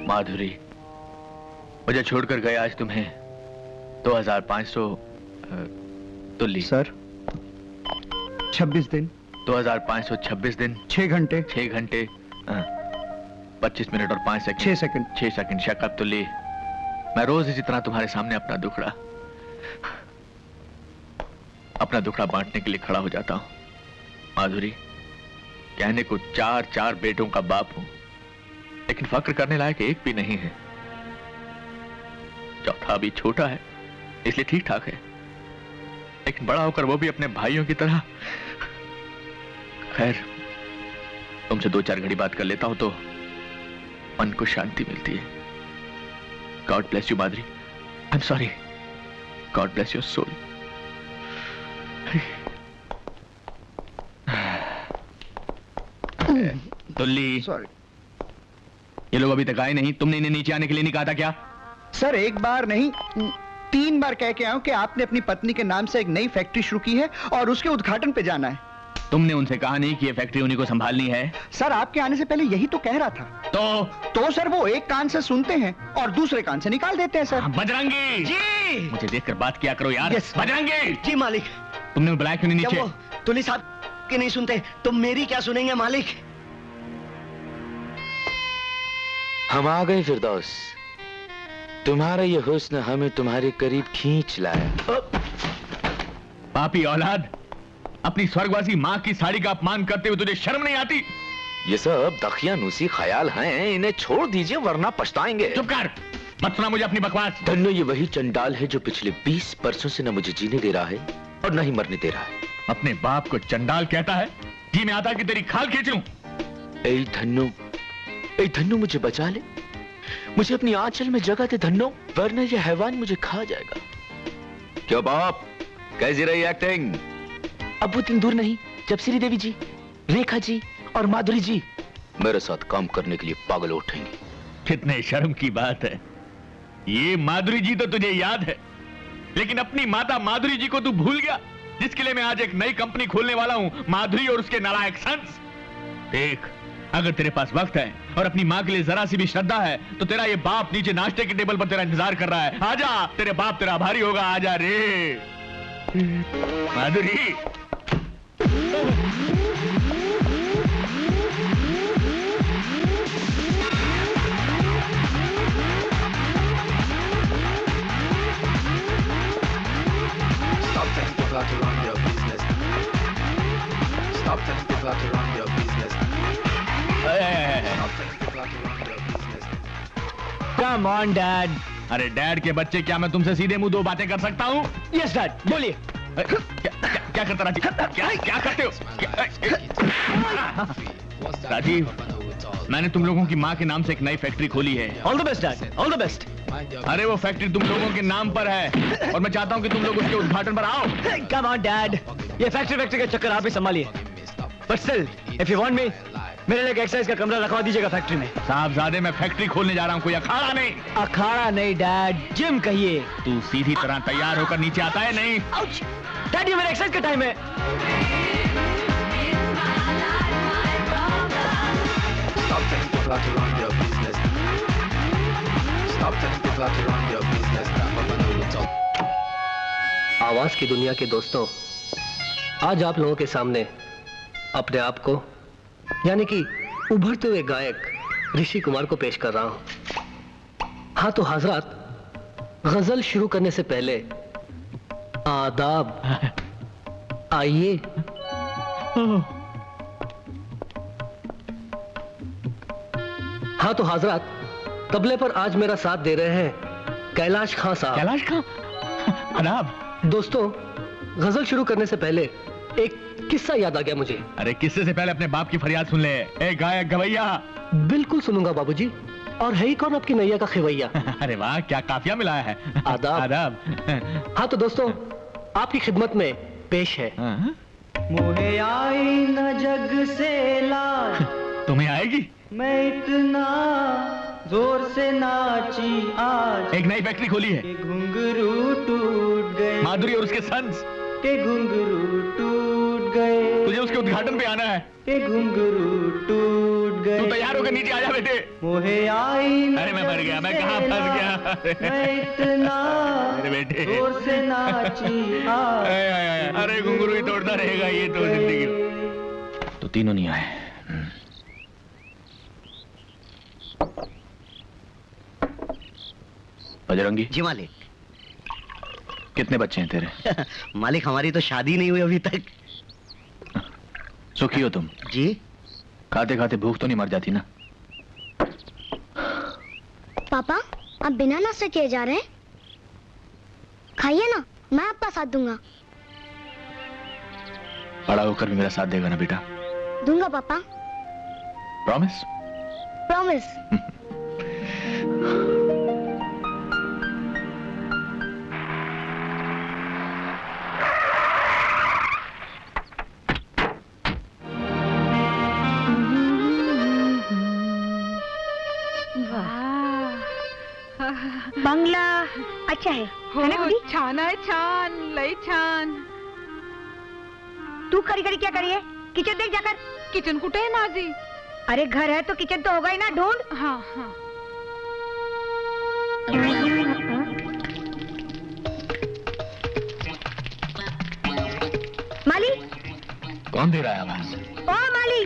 माधुरी, मुझे छोड़कर गए आज तुम्हें 2500 तुल्ली। सर 26 दिन 2526 दिन 6 घंटे 6 घंटे 25 मिनट और 5 सेकंड 6 सेकंड शक्कब तुल्ली, मैं रोज इसी तरह तुम्हारे सामने अपना दुखड़ा बांटने के लिए खड़ा हो जाता हूं। माधुरी, कहने को 4 बेटों का बाप हूं, लेकिन फक्र करने लायक एक भी नहीं है। चौथा अभी छोटा है, इसलिए ठीक ठाक है, लेकिन बड़ा होकर वो भी अपने भाइयों की तरह। खैर, तुमसे 2-4 घड़ी बात कर लेता हूं तो मन को शांति मिलती है। God bless you Madhuri. I am sorry. God bless your soul. Tulli, sorry. ये लोग अभी तक आए नहीं। तुमने इन्हें नीचे आने के लिए नहीं कहा था क्या? सर एक बार नहीं 3 बार कह के आया हूं कि आपने अपनी पत्नी के नाम से एक नई फैक्ट्री शुरू की है और उसके उद्घाटन पे जाना है। तुमने उनसे कहा नहीं कि ये फैक्ट्री उन्हीं को संभालनी है? सर आपके आने से पहले यही तो कह रहा था। तो सर वो एक कान से सुनते हैं और दूसरे कान से निकाल देते हैं सर। बजरंगी जी, मुझे देखकर बात किया करो यार। Yes, बजरंगी जी मालिक। तुमने बुलाया क्यों नहीं नीचे? तुल्ली साहब की नहीं सुनते तो मेरी क्या सुनेंगे मालिक? हम आ गए फिरदौस। तुम्हारा ये हुस्न हमें तुम्हारे करीब खींच लाया। पापी औलाद, अपनी स्वर्गवासी माँ की साड़ी का अपमान करते हुए तुझे शर्म नहीं आती? ये सब दखियानूसी ख्याल हैं, इन्हें छोड़ दीजिए वरना पछताएंगे। चुप कर, मत सुना मुझे अपनी बकवास। धन्नो, ये वही चंडाल है जो पिछले 20 वर्षों से न मुझे जीने दे रहा है और न ही मरने दे रहा है। अपने बाप को चंडाल कहता है? जी मैं आता कि तेरी खाल खींच लूं। ऐ धन्नो मुझे बचा ले, मुझे अपनी आंचल में जगह दे धन्नो, वरना ये हैवान मुझे खा जाएगा। क्यों बाप, कैसी रही एक्टिंग? अब वो दिन दूर नहीं जब श्री देवी जी, रेखा जी और माधुरी जी मेरे साथ काम करने के लिए पागल उठेंगे। कितने शर्म की बात है। ये माधुरी जी तो तुझे याद है, लेकिन अपनी माता माधुरी जी को तू भूल गया, जिसके लिए मैं आज एक नई कंपनी खोलने वाला हूं, माधुरी और उसके नालायक सन्स। देख, अगर तेरे पास वक्त है और अपनी माँ के लिए जरा सी भी श्रद्धा है तो तेरा ये बाप नीचे नाश्ते के टेबल पर तेरा इंतजार कर रहा है। आजा, तेरे बाप तेरा आभारी होगा। आजा रे माधुरी। Stop telling people how to run your business. Stop telling people how to run your business. Stop telling people how to run your business. Come on, Dad. अरे डैड के बच्चे, क्या मैं तुमसे सीधे मुंह 2 बातें कर सकता हूँ? Yes, Dad. बोलिए। क्या करता राजीव? क्या करते हो? राजीव, मैंने तुम लोगों की माँ के नाम से एक नई फैक्ट्री खोली है। All the best, Dad. All the best. अरे वो फैक्ट्री तुम लोगों के नाम पर है और मैं चाहता हूँ कि तुम लोग उसके उद्घाटन पर आओ। Come on, Dad. ये फैक्ट्री का चक्कर आप ही संभालिए। But still, if you want me, मेरे लिए एक एक्सरसाइज का कमरा रखवा दीजिएगा फैक्ट्री में। साहबजादे, मैं फैक्ट्री खोलने जा रहा हूँ, कोई अखाड़ा नहीं। अखाड़ा नहीं डैड, जिम कहिए। तू सीधी तरह तैयार होकर नीचे आता है? नहीं डैड, ये मेरा एक्सरसाइज का टाइम है। Stop telling people how to run your business. Stop telling people how to run your business. Papa know what's up. आवाज की दुनिया के दोस्तों, आज आप लोगों के सामने अपने आप को यानी कि उभरते हुए गायक ऋषि कुमार को पेश कर रहा हूं। हाँ तो हजरात, गजल शुरू करने से पहले आदाब। आइए। हाँ तो हजरात, तबले पर आज मेरा साथ दे रहे हैं कैलाश खां साहब। कैलाश खां? आदाब। दोस्तों, गजल शुरू करने से पहले एक किस्सा याद आ गया मुझे। अरे किस्से से पहले अपने बाप की फरियाद सुन ले। ए गायक गवैया। बिल्कुल सुनूंगा बाबूजी। और है ही कौन आपकी नैया का खिवैया? अरे वाह, क्या काफिया मिला है। आदाब। आदाब। हाँ तो दोस्तों, आपकी खिदमत में पेश है मुझे आई न जग से लाज, तुम्हें आएगी? मैं इतना जोर से नाची आज, एक नई फैक्ट्री खोली है, घुंघरू टूट गए, माधुरी और उसके सन्स के घुंघरू टूट गए, तुझे उसके उद्घाटन पे आना है। ये घुंघरू टूट गए। तू तैयार होकर नीचे आ जा बेटे। मोहे आई, अरे मैं मर गया, मैं कहाँ फंस गया। मैं इतना अरे बेटे जोर से नाची हाय। अरे घुंघरू ही तोड़ता रहेगा ये तो जिंदगी। तो तीनों नहीं आए। बजरंगी जी मालिक। कितने बच्चे हैं तेरे? मालिक हमारी तो शादी नहीं हुई अभी तक। सुखी हो तुम? जी। खाते खाते भूख तो नहीं मर जाती ना? पापा आप बिना नाश्ते किए जा रहे हैं? खाइए ना, मैं आपका साथ दूंगा। बड़ा होकर भी मेरा साथ देगा ना बेटा? दूंगा पापा। प्रॉमिस? प्रॉमिस। बंगला अच्छा है ना गुडी? छान आहे, छान, लय छान। तू खरी खरी क्या करी है? किचन देख जाकर। किचन कुठे आहे माझी? अरे घर है तो किचन तो होगा ही ना, ढूंढ। हाँ हाँ। माली। कौन दे रहा है आवाज? ओ माली,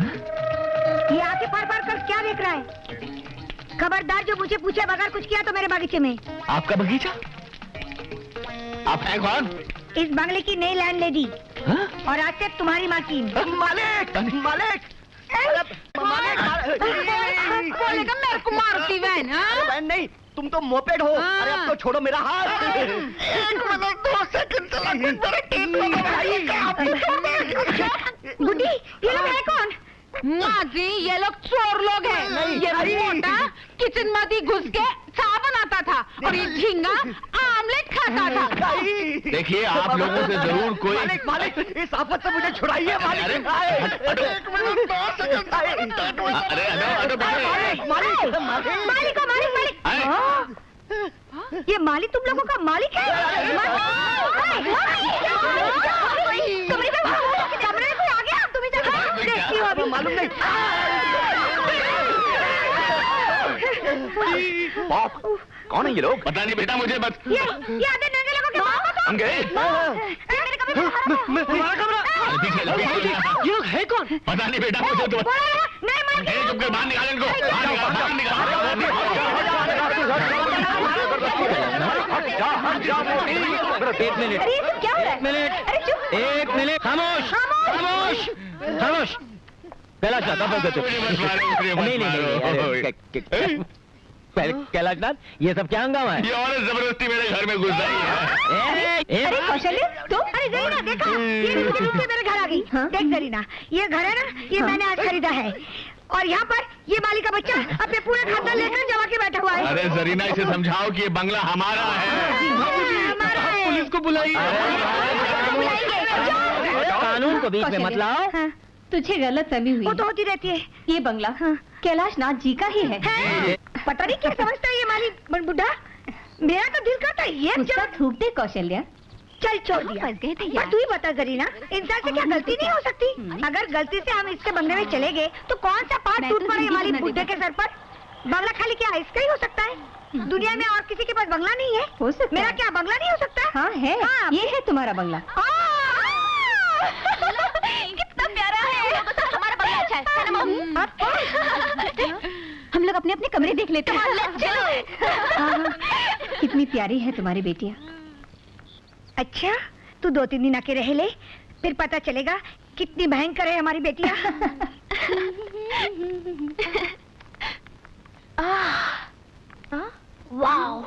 ये आके फाड़ फाड़ कर क्या देख रहा है? खबरदार जो मुझे पूछे बगैर कुछ किया तो मेरे बगीचे में। आपका बगीचा? आप हैं कौन? इस बंगले की नई लैंडलेडी और आज से तुम्हारी मालकिन। मालिक मालिक बोलेगा मेरे को मारती बहन। हाँ? बहन नहीं, तुम तो मोपेड हो। अरे अब तो छोड़ो मेरा हाथ। गुड्डी ये लोग है कौन? माझी ये लोग चोर लोग हैं। ये मोटा किचन में घुस के चाय बनाता था और ये झींगा आमलेट खाता था। देखिए आप लोगों से जरूर कोई मालिक मालिक इस आफत से मुझे छुड़ाइए मालिक। अरे मालिक को मालिक मालिक। ये मालिक तुम लोगों का मालिक है? कमरे में कोई आ गया? तुम्हें देखती हो अभी? मालूम नहीं। बाप कौन है ये लोग? पता नहीं बेटा मुझे बस। ये आधे नंगे लोगों के बाप हम गए। मेरे कमरे ये लोग है कौन? पता नहीं बेटा मुझे तो। नहीं मालिक चुप कर बाहर निकाल इनको। बाहर निकाल। एक मिनट, अरे ये सब क्या हो रहा है? मिनट, अरे चुप। एक मिनट, खामोश खामोश खामोश। कैलाश नाथ पहले कैलाश नाथ ये सब क्या हंगामा है? ये औरत जबरदस्ती मेरे घर में घुस आई है। अरे कौशल्य तुम? अरे जरीना देखा, ये रूप से मेरे घर आ गई। देख जरीना, ये घर है ना, ये मैंने आज खरीदा है और यहाँ पर ये माली का बच्चा अपने पूरे खानदान लेकर जमा के बैठा हुआ है। अरे जरीना इसे समझाओ कि ये बंगला हमारा है। पुलिस को बुलाइए। कानून को बीच में मत लाओ। तुझे गलत फहमी हुई। वो तो होती रहती है। ये बंगला कैलाश नाथ जी का ही है। पता नहीं क्या समझता है ये माली बुढ़ा। मेरा तो दिल करता है ये उसका थूक दे कौशल्या। चल छोड़ दिया। फंस गए थे पर तू ही बता जरीना, इंसान से क्या गलती नहीं हो सकती? अगर गलती से हम इसके बंगले में चले गए तो कौन सा पार्ट टूट पड़े हमारी बुढ़े के सर पर? बंगला खाली क्या इसका ही हो सकता है? दुनिया में और किसी के पास बंगला नहीं है? हो सकता मेरा है। क्या बंगला नहीं हो सकता? हाँ है। ये है तुम्हारा बंगला। कितना प्यारा है। हमारा बंगला अच्छा है। हम लोग अपने अपने कमरे देख लेते हैं। कितनी प्यारी है तुम्हारी बेटियाँ। अच्छा तू 2-3 दिन आके रह ले, फिर पता चलेगा कितनी भयंकर है हमारी बेटियाँ। वाओ।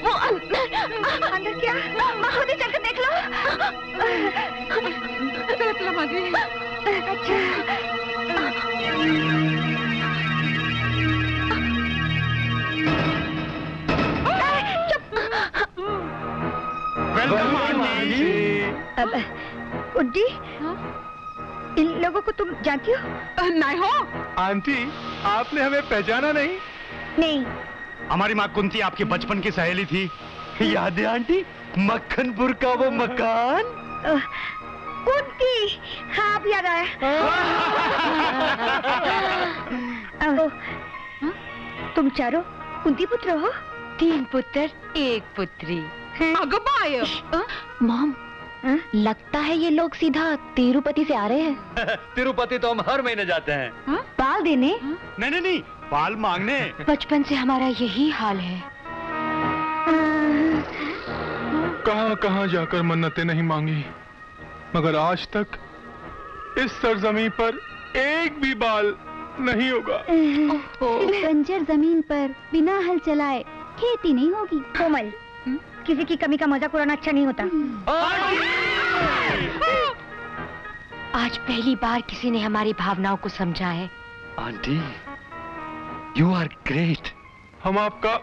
वो अंदर क्या? खुद ही चलकर देख लो। चलो माधुरी। अच्छा अब उड्डी, इन लोगों को तुम जानती हो? नहीं हो। आंटी आपने हमें पहचाना नहीं? नहीं। हमारी माँ कुंती आपकी बचपन की सहेली थी, याद है आंटी? मक्खनपुर का वो मकान। कुंती, हाँ अब याद आया। तुम चारों कुंती पुत्र हो? 3 पुत्र 1 पुत्री। मॉम, लगता है ये लोग सीधा तिरुपति से आ रहे हैं। तिरुपति तो हम हर महीने जाते हैं। बाल देने? नहीं, बाल मांगने। बचपन से हमारा यही हाल है। कहां कहां जाकर मन्नतें नहीं मांगी, मगर आज तक इस सरजमीन पर एक भी बाल नहीं होगा। इस बंजर जमीन पर बिना हल चलाए खेती नहीं होगी। कोमल, किसी की कमी का मजाक उड़ाना अच्छा नहीं होता। आज पहली बार किसी ने हमारी भावनाओं को समझा है। Aunty, you are great. हम आपका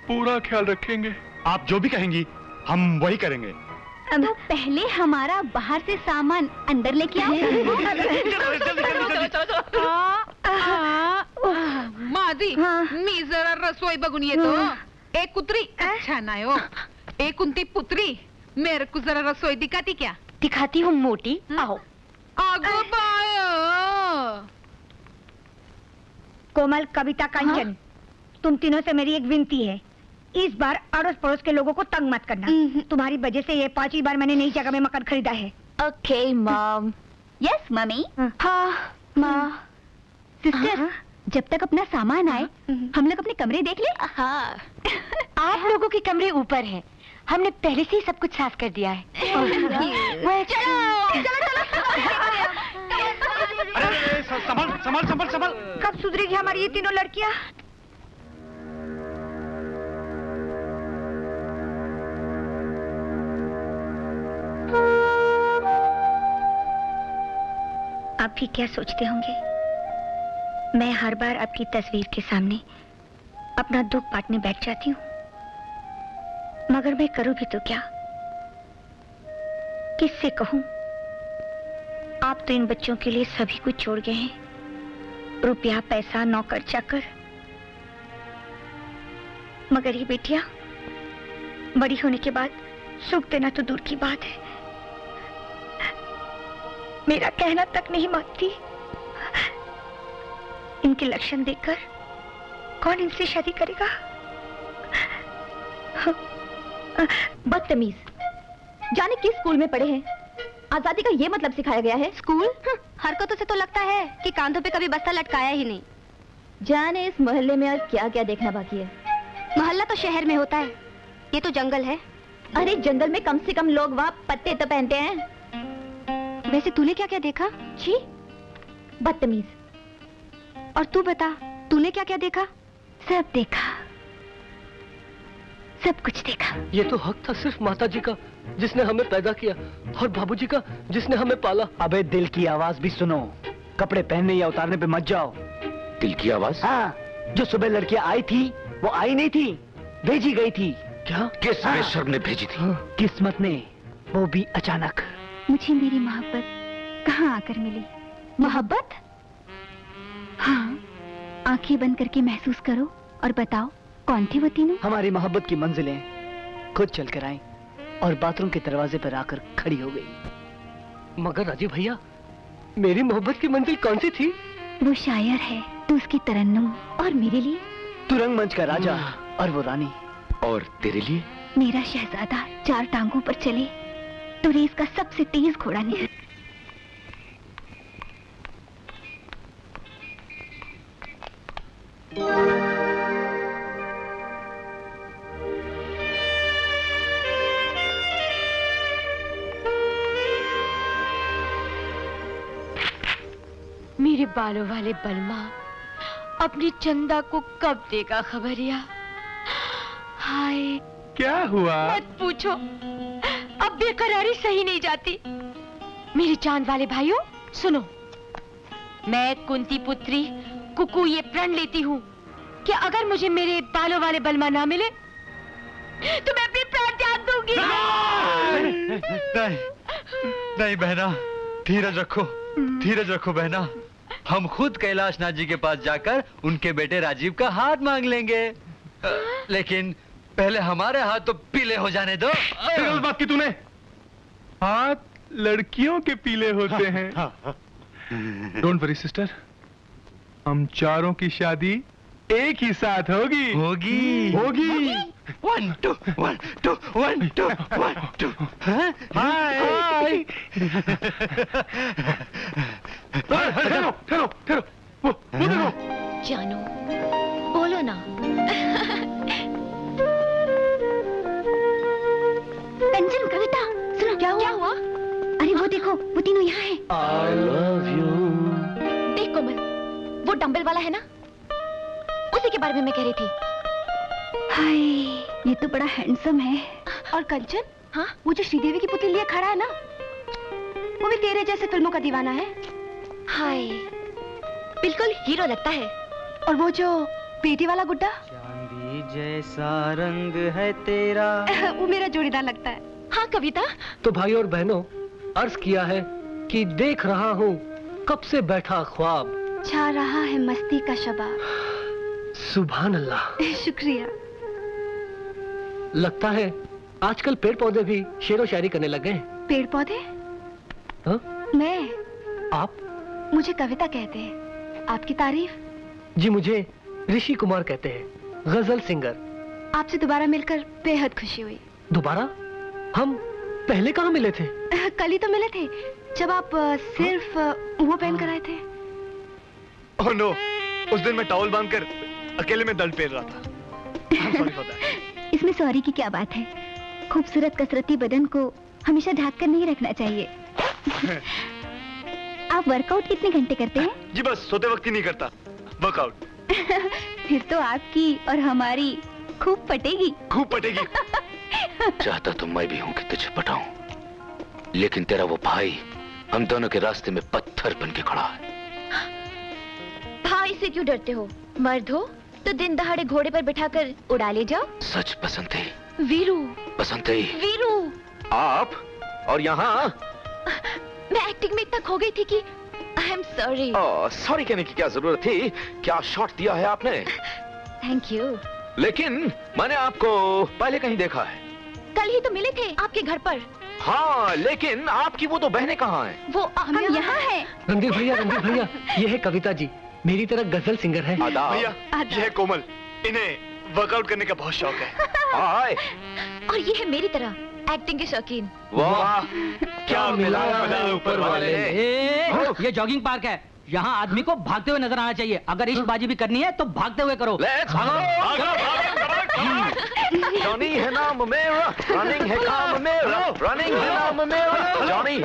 पूरा ख्याल रखेंगे। आप जो भी कहेंगी हम वही करेंगे। तो पहले हमारा बाहर से सामान अंदर लेके आओ। मादी, मी जरा रसोई बघून येतो। एक कुत्री अच्छा नाही हो। एक कुंती पुत्री, मेरे को जरा रसोई दिखाती क्या? दिखाती हूँ मोटी, आओ। अगो बाय। कोमल, कविता, कंचन, तुम तीनों से मेरी एक विनती है, इस बार अड़ोस पड़ोस के लोगों को तंग मत करना। तुम्हारी वजह से ये 5वीं बार मैंने नई जगह में मकान खरीदा है। Okay mom. Yes mummy. हाँ माँ। सिस्टर, जब तक अपना सामान आए हम लोग अपने कमरे देख ले। हाँ। आप लोगों के कमरे ऊपर हैं। हमने पहले से ही सब कुछ साफ कर दिया है। अरे संभल। कब सुधरेगी हमारी ये तीनों लड़कियां? आप भी क्या सोचते होंगे, मैं हर बार आपकी तस्वीर के सामने अपना दुख बांटने बैठ जाती हूँ, मगर मैं करूँ भी तो क्या, किससे कहूँ? आप तो इन बच्चों के लिए सभी कुछ छोड़ गए हैं, रुपया, पैसा, नौकर चाकर, मगर ये बेटियां बड़ी होने के बाद सुख देना तो दूर की बात है, मेरा कहना तक नहीं मानती। इनके लक्षण देखकर कौन इनसे शादी करेगा? बदतमीज, जाने किस स्कूल में पढ़े हैं? आजादी का ये मतलब सिखाया गया है? स्कूल हरकतों से तो लगता है कि कांधों पे कभी बस्ता लटकाया ही नहीं। जाने इस मोहल्ले में और क्या क्या देखना बाकी है। मोहल्ला तो शहर में होता है, ये तो जंगल है। अरे जंगल में कम से कम लोग वहाँ पत्ते तो पहनते हैं। वैसे तूने क्या क्या देखा? छी, बदतमीज। और तू बता, तूने क्या क्या देखा? सब देखा, सब कुछ देखा। ये तो हक था सिर्फ माता जी का जिसने हमें पैदा किया, और बाबूजी का जिसने हमें पाला। अबे दिल की आवाज भी सुनो, कपड़े पहनने या उतारने पे मत जाओ। दिल की आवाज? हाँ, जो सुबह लड़कियां आई थी वो आई नहीं थी, भेजी गई थी। क्या? किस बेशर्म ने भेजी थी? किस्मत ने, वो भी अचानक। मुझे मेरी मोहब्बत कहाँ आकर मिली? मोहब्बत? हाँ, आंखें बंद करके महसूस करो और बताओ कौन थी वो तीनों? हमारी मोहब्बत की मंजिलें खुद चलकर आई और बाथरूम के दरवाजे पर आकर खड़ी हो गई। मगर राजीव भैया, मेरी मोहब्बत की मंजिल कौन सी थी? वो शायर है तो उसकी तरन्नुम, और मेरे लिए तू रंगमंच का राजा और वो रानी। और तेरे लिए? मेरा शहजादा 4 टांगों पर चले तो रेस का सबसे तेज घोड़ा नहीं। मेरे बालों वाले बलमा अपनी चंदा को कब देगा खबरिया? हाय, क्या हुआ? मत पूछो, अब बेकरारी सही नहीं जाती। मेरे चांद वाले भाइयों सुनो, मैं कुंती पुत्री कुकू ये प्रण लेती हूँ कि अगर मुझे मेरे बालों वाले बलमा ना मिले तो मैं अपने प्राण त्याग दूंगी। नहीं बहना, धीरज रखो बहना। हम खुद कैलाश नाथ जी के पास जाकर उनके बेटे राजीव का हाथ मांग लेंगे। लेकिन पहले हमारे हाथ तो पीले हो जाने दो। फिर उस बात की तूने? हाथ लड़कियों के पीले होते हैं। डोंट वरी सिस्टर, हम चारों की शादी एक ही साथ होगी। होगी। 1 2 1 2 1 2 1 2। हाय। ठहरो। वो देखो। जानू, बोलो ना। कंचन, कविता, सुनो क्या हुआ? अरे वो देखो, वो तीनों यहाँ हैं। I love you। देख कोमल, वो डंबल वाला है ना, उसी के बारे में मैं कह रही थी। हाय, ये तो बड़ा हैंडसम है। और कंचन, हाँ, वो जो श्रीदेवी की पुतली लिए खड़ा है ना, वो भी तेरे जैसे फिल्मों का दीवाना है। हाय, बिल्कुल हीरो लगता है। और वो जो पेटी वाला गुड्डा, चांदी जैसा रंग है तेरा, वो मेरा जोड़ीदार लगता है। हाँ कविता। तो भाई और बहनों, अर्ज किया है कि देख रहा हूँ कब से बैठा ख्वाब, छा रहा है मस्ती का शबाब। सुभान अल्लाह। शुक्रिया। लगता है आजकल पेड़ पौधे भी शेरो शायरी करने लग गए। पेड़ पौधे? हाँ? मैं? आप? मुझे कविता कहते हैं। आपकी तारीफ? जी मुझे ऋषि कुमार कहते हैं, गजल सिंगर। आपसे दोबारा मिलकर बेहद खुशी हुई। दोबारा? हम पहले कहाँ मिले थे? कल ही तो मिले थे, जब आप सिर्फ वो पहन कर आए थे। ओह नो, उस दिन मैं टॉवल बांधकर अकेले में दर्द पेल रहा था। Sorry for that। इसमें सॉरी की क्या बात है? खूबसूरत कसरती बदन को हमेशा ढक कर नहीं रखना चाहिए। आप वर्कआउट कितने घंटे करते हैं? जी बस सोते वक्त ही नहीं करता वर्कआउट। फिर तो आपकी और हमारी खूब पटेगी। खूब पटेगी। चाहता तो मैं भी हूं कि तुझे पटाऊं, लेकिन तेरा वो भाई हम दोनों के रास्ते में पत्थर बन के खड़ा है। भाई से क्यों डरते हो? मर्द हो तो दिन दहाड़े घोड़े पर बिठाकर उड़ा ले जाओ। सच बसंती। वीरू। बसंती। वीरू। आप और यहाँ? मैं एक्टिंग में इतना खो गई थी कि आई एम सॉरी। सॉरी कहने की क्या जरूरत थी? क्या शॉट दिया है आपने? Thank you. लेकिन मैंने आपको पहले कहीं देखा है। कल ही तो मिले थे आपके घर पर। हाँ, लेकिन आपकी वो दो बहनें कहाँ हैं? वो हम यहाँ हैं। रणधीर भैया, ये है कविता जी, मेरी तरह गजल सिंगर है। भैया, ये है कोमल, इन्हें वर्कआउट करने का बहुत शौक है। हाय। और ये है मेरी तरह एक्टिंग के शौकीन। वाह, क्या मिलाया ऊपर वाले ने। ये जॉगिंग पार्क है, यहाँ आदमी को भागते हुए नजर आना चाहिए। अगर इश्कबाजी भी करनी है तो भागते हुए करो। जॉनी है नाम मेरा, रनिंग है काम मेरा, रनिंग है नाम मेरा, जॉनी।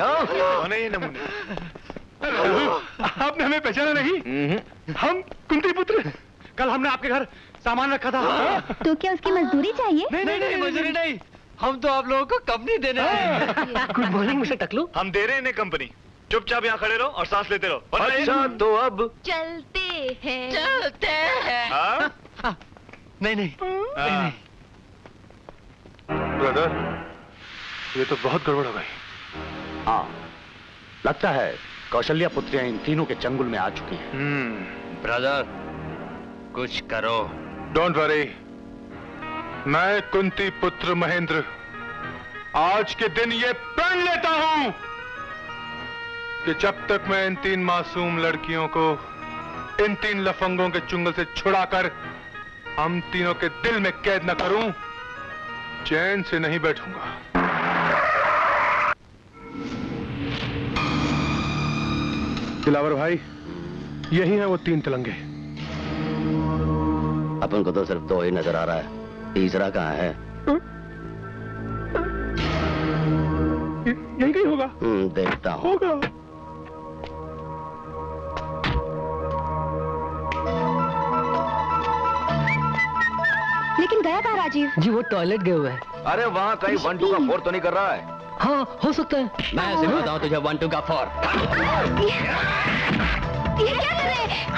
आपने हमें पहचाना नहीं? हम कुंती पुत्र। कल हमने आपके घर सामान रखा था। तो क्या उसकी मजदूरी चाहिए? नहीं, मजदूरी नहीं, हम तो आप लोगों को कंपनी देने आए। गुड मॉर्निंग मिस्टर टकलू। हम दे रहे हैं इन्हें कंपनी। चुपचाप यहाँ खड़े रहो और सांस लेते रहो। अच्छा तो अब चलते हैं। हाँ? नहीं। ब्रदर, ये तो बहुत गड़बड़ हो गई। हाँ, लगता है कौशल्या पुत्रियां इन तीनों के चंगुल में आ चुकी हैं। ब्रदर, कुछ करो। डोंट वरी, मैं कुंती पुत्र महेंद्र आज के दिन ये प्रण लेता हूं कि जब तक मैं इन तीन मासूम लड़कियों को इन तीन लफंगों के चुंगल से छुड़ाकर हम तीनों के दिल में कैद न करूं, चैन से नहीं बैठूंगा। दिलावर भाई, यही है वो तीन तिलंगे। अपन को तो सिर्फ दो ही नजर आ रहा है, तीसरा कहाँ है? यही कहीं होगा। देखता हूँ। होगा। लेकिन गया कहाँ राजीव? जी वो टॉयलेट गए हुए हैं। अरे वहाँ कहीं 1 2 का 4 तो नहीं कर रहा है? हाँ, हो सकता है। मैं सिखाता हूँ तुझे 1 2 का 4। ये क्या कर रहे हैं?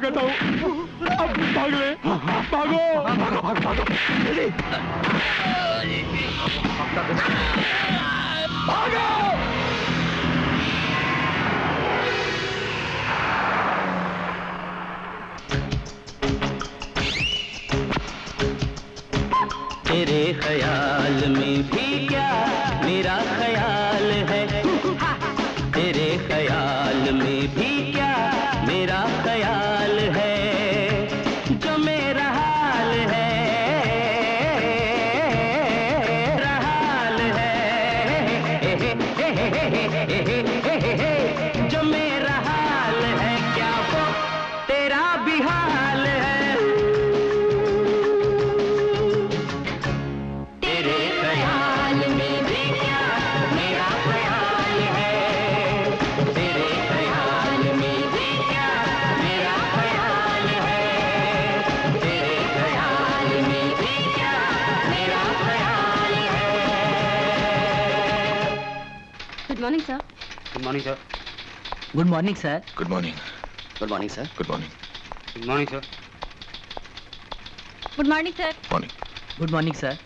कहता हूँ, अब भाग ले, भागो, भागो, भागो, भागो, जल्दी, भागो। तेरे ख्याल में भी क्या मेरा ख्याल है, तेरे ख्याल में भी क्या मेरा ख्याल है, जो मेरा हाल है, हाल है, जो मेरा हाल है क्या वो तेरा भी हाल है। Good morning sir. Good morning sir. Good morning sir. Good morning. Good morning sir. Good morning. Good morning sir. Good morning sir. Morning. Good morning sir.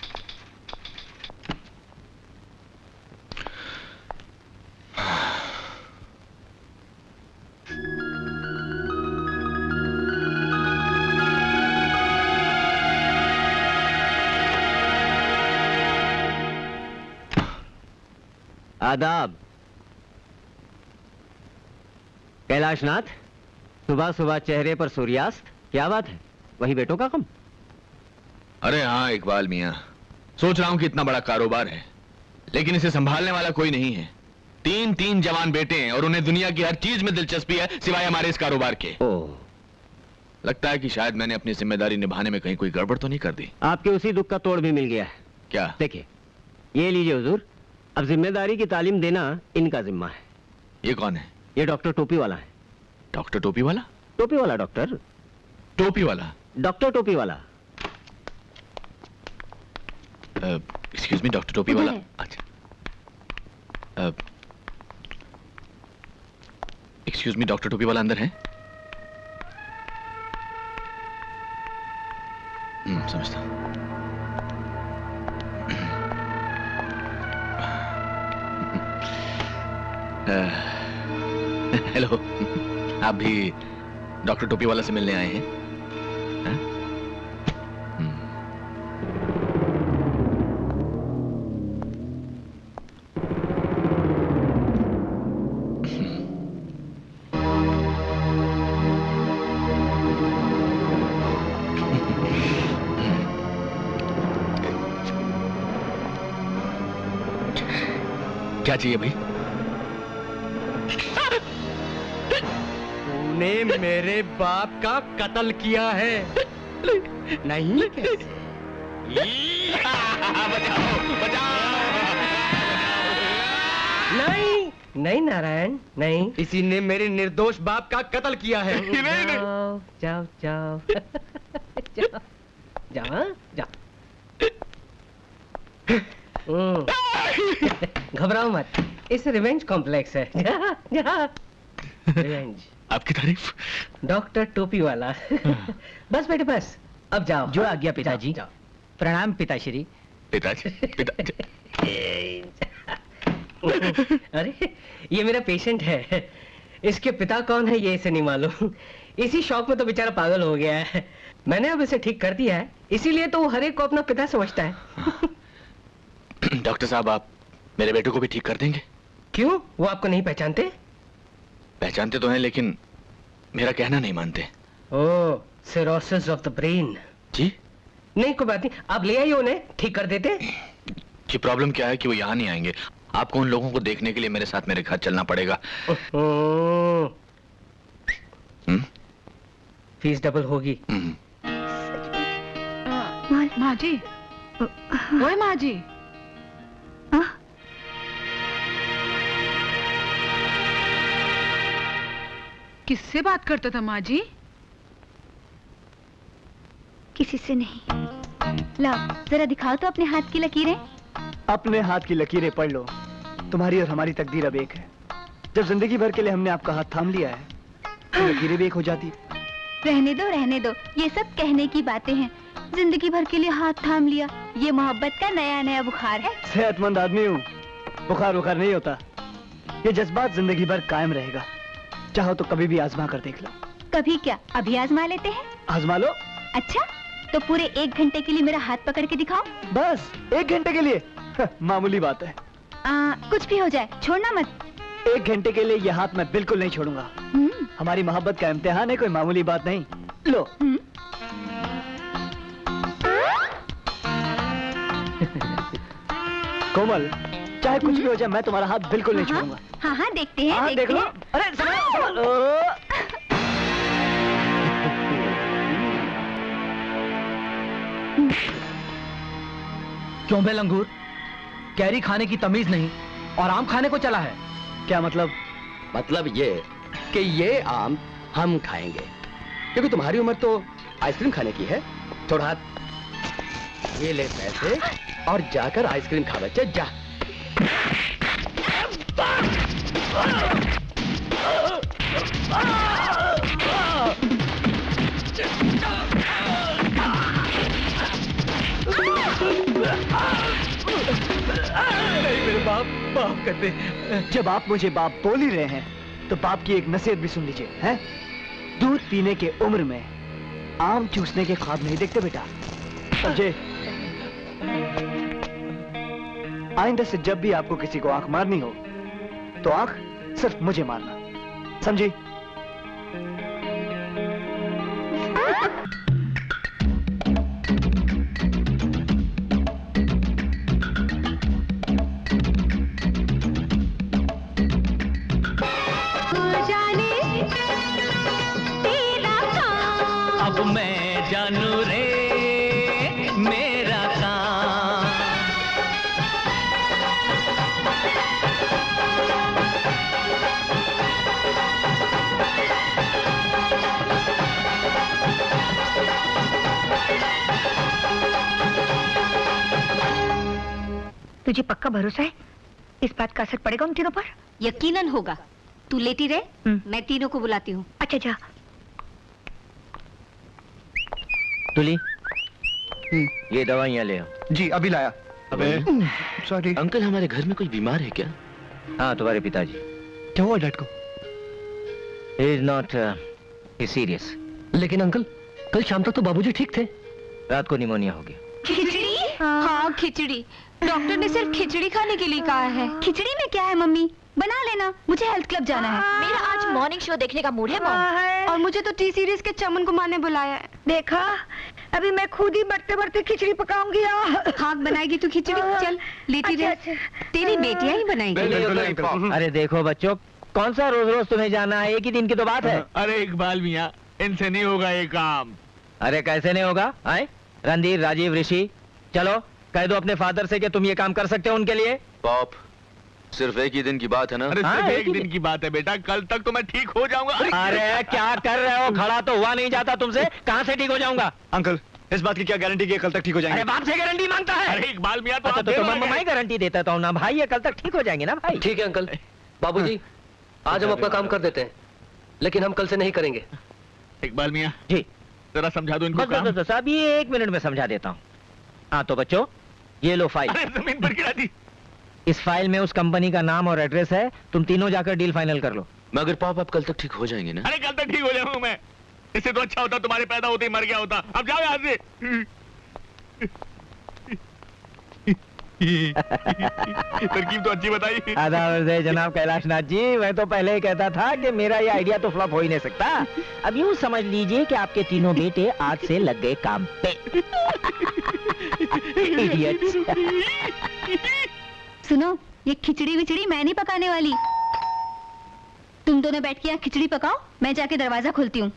आदाब। कैलाशनाथ, सुबह सुबह चेहरे पर सूर्यास्त, क्या बात है? वही बेटों का कम? अरे हाँ इकबाल मियाँ, सोच रहा हूँ कि इतना बड़ा कारोबार है लेकिन इसे संभालने वाला कोई नहीं है। 3 जवान बेटे हैं और उन्हें दुनिया की हर चीज में दिलचस्पी है सिवाय हमारे इस कारोबार के। लगता है कि शायद मैंने अपनी जिम्मेदारी निभाने में कहीं कोई गड़बड़ तो नहीं कर दी। आपके उसी दुख का तोड़ भी मिल गया है। क्या? देखिए, ये लीजिए हुजूर, अब जिम्मेदारी की तालीम देना इनका जिम्मा है। ये कौन है? ये डॉक्टर टोपी वाला है। डॉक्टर टोपी वाला? टोपी वाला डॉक्टर। टोपी वाला? डॉक्टर टोपी वाला। एक्सक्यूज मी, डॉक्टर टोपी वाला? अच्छा। एक्सक्यूज मी, डॉक्टर टोपी वाला अंदर है? समझता हूं। हेलो, आप भी डॉक्टर टोपी वाला से मिलने आए हैं? क्या चाहिए भाई? तूने मेरे बाप का कत्ल किया है। नहीं कैसे? नहीं नहीं नारायण, नहीं। इसी ने मेरे निर्दोष बाप का कत्ल किया है। जाओ जाओ जाओ जाओ जाओ जाओ। घबराओ मत, इस रिवेंज कॉम्प्लेक्स है। जा जा। रिवेंज। आपकी तारीफ। डॉक्टर टोपी वाला। बस बेटे बस, अब जाओ। जो आज्ञा पिताजी। प्रणाम पिताश्री। पिताजी पिताजी। अरे ये मेरा पेशेंट है, इसके पिता कौन है ये इसे नहीं मालूम। इसी शौक में तो बेचारा पागल हो गया है। मैंने अब इसे ठीक कर दिया है, इसीलिए तो वो हर एक को अपना पिता समझता है। डॉक्टर साहब, आप मेरे बेटे को भी ठीक कर देंगे? क्यों, वो आपको नहीं पहचानते? पहचानते तो हैं लेकिन मेरा कहना नहीं मानते। ओह, सिरोसिस ऑफ द ब्रेन। जी? नहीं कोई बात नहीं, आप ले आइए उन्हें, ठीक कर देते। जी, प्रॉब्लम क्या है कि वो यहाँ नहीं आएंगे। आपको उन लोगों को देखने के लिए मेरे साथ मेरे घर चलना पड़ेगा। फीस डबल होगी। माँ जी, ओए माँ जी, किससे बात करता था माँ जी? किसी से नहीं। लाओ जरा दिखाओ तो अपने हाथ की लकीरें। अपने हाथ की लकीरें पढ़ लो, तुम्हारी और हमारी तकदीर अब एक है। जब जिंदगी भर के लिए हमने आपका हाथ थाम लिया है तो लकीरें भी एक हो जाती। रहने दो, ये सब कहने की बातें हैं। जिंदगी भर के लिए हाथ थाम लिया, ये मोहब्बत का नया नया बुखार है। सेहतमंद आदमी हूँ, बुखार नहीं होता। ये जज्बात जिंदगी भर कायम रहेगा। चाहो तो कभी भी आजमा कर देख लो। कभी क्या, अभी आजमा लेते हैं। आजमा लो। अच्छा, तो पूरे 1 घंटे के लिए मेरा हाथ पकड़ के दिखाओ। बस 1 घंटे के लिए? मामूली बात है। कुछ भी हो जाए, छोड़ना मत। 1 घंटे के लिए ये हाथ मैं बिल्कुल नहीं छोड़ूंगा। हमारी मोहब्बत का इम्तिहान है, कोई मामूली बात नहीं। लो। कोमल, चाहे कुछ भी हो जाए, मैं तुम्हारा हाथ बिल्कुल नहीं छोड़ूंगा। हाँ, देखते हैं। हाँ, देख लो। अरे संभालो। क्यों बे लंगूर, कैरी खाने की तमीज नहीं और आम खाने को चला है? क्या मतलब? मतलब ये कि ये आम हम खाएंगे, क्योंकि तुम्हारी उम्र तो आइसक्रीम खाने की है। थोड़ा हाथ ये ले पैसे और जाकर आइसक्रीम खा बच्चे, जा। नहीं मेरे बाप, माफ कर दे। जब आप मुझे बाप बोल ही रहे हैं, तो बाप की एक नसीहत भी सुन लीजिए, हैं? दूध पीने के उम्र में आम चूसने के ख्वाब नहीं देखते बेटा, समझे? आइंदा से जब भी आपको किसी को आंख मारनी हो, तो आंख सिर्फ मुझे मारना, समझी? अब मैं जानू रे मेरा काम। तुझे पक्का भरोसा है इस बात का असर पड़ेगा उन तीनों पर? यकीनन होगा। तू लेटी रहे, मैं तीनों को बुलाती हूँ। अच्छा जा। तुली, ये दवाइयाँ ले आओ। जी अभी लाया। अबे सॉरी अंकल, हमारे घर में कोई बीमार है क्या? हाँ, तुम्हारे पिताजी। क्या हुआ डैड को? He is not serious। लेकिन अंकल, कल शाम तक तो बाबूजी ठीक थे। रात को निमोनिया हो गया। खिचड़ी? हाँ खिचड़ी। डॉक्टर ने सिर्फ खिचड़ी खाने के लिए कहा है। खिचड़ी में क्या है मम्मी, बना लेना। मुझे हेल्थ क्लब जाना है। मेरा आज मॉर्निंग शो देखने का मूड है मॉम। और मुझे तो टी सीरीज के चमन को मारने बुलाया है। देखा, अभी मैं खुद ही बढ़ते बढ़ते खिचड़ी पकाऊंगी। हाँ बनाएगी तू खिचड़ी? चल लेटी रह। तेरी बेटियां ही बनाएगी। अरे देखो बच्चों, कौन सा रोज रोज तुम्हें जाना है? एक ही दिन की तो बात है। अरे इकबाल मियाँ, इनसे नहीं होगा ये काम। अरे कैसे नहीं होगा? आए रणधीर, राजीव, ऋषि, चलो कह दो अपने फादर से कि तुम ये काम कर सकते हो उनके लिए। बाप, सिर्फ एक ही दिन की बात है ना? अरे सिर्फ एक दिन की बात है बेटा, कल तक तो मैं ठीक हो जाऊंगा। अरे क्या कर रहे हो? खड़ा तो हुआ नहीं जाता तुमसे, कहाँ से ठीक हो जाऊंगा? अंकल, इस बात की क्या गारंटी कि कल तक ठीक हो जाएंगे? अरे बाप से गारंटी मांगता है? अरे इकबाल मियाँ तो मैं गारंटी देता हूँ ना भाई, ये कल तक ठीक हो जाएंगे ना भाई। ठीक है अंकल। बाबूजी, आज हम अपना काम कर देते हैं, लेकिन हम कल से नहीं करेंगे। इकबाल मियाँ जी, जरा समझा दो इनको काम। बस अभी 1 मिनट में समझा देता हूँ। हाँ तो बच्चों, ये लो फाइल। जमीन पर गिरा दी। इस फाइल में उस कंपनी का नाम और एड्रेस है, तुम तीनों जाकर डील फाइनल कर लो। मगर पापा आप कल तक ठीक हो जाएंगे ना? अरे कल तक ठीक हो जाऊंगा मैं। इससे तो अच्छा होता तुम्हारे पैदा होते ही मर गया होता। अब जाओ यहाँ से। तरकीब तो अच्छी बताई। आदाब जनाब कैलाश नाथ जी, मैं तो पहले ही कहता था कि मेरा ये आइडिया तो फ्लॉप हो ही नहीं सकता। अब यूँ समझ लीजिए कि आपके तीनों बेटे आज से लग गए काम पे। Idiots। सुनो, ये खिचड़ी विचड़ी मैं नहीं पकाने वाली। तुम दोनों बैठ के यहाँ खिचड़ी पकाओ, मैं जाके दरवाजा खोलती हूँ।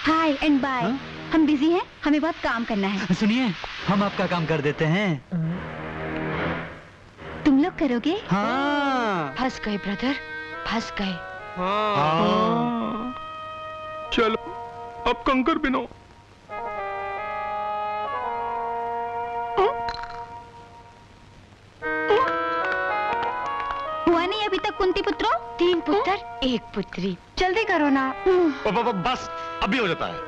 हाय एंड बाय। हम बिजी हैं, हमें बहुत काम करना है। सुनिए, हम आपका काम कर देते हैं। तुम लोग करोगे? हाँ। फंस गए ब्रदर, फंस गए। चलो अब कंकर बिनो। नहीं अभी तक कुंती पुत्रों? 3 पुत्र 1 पुत्री। जल्दी करो ना। बस अभी हो जाता है।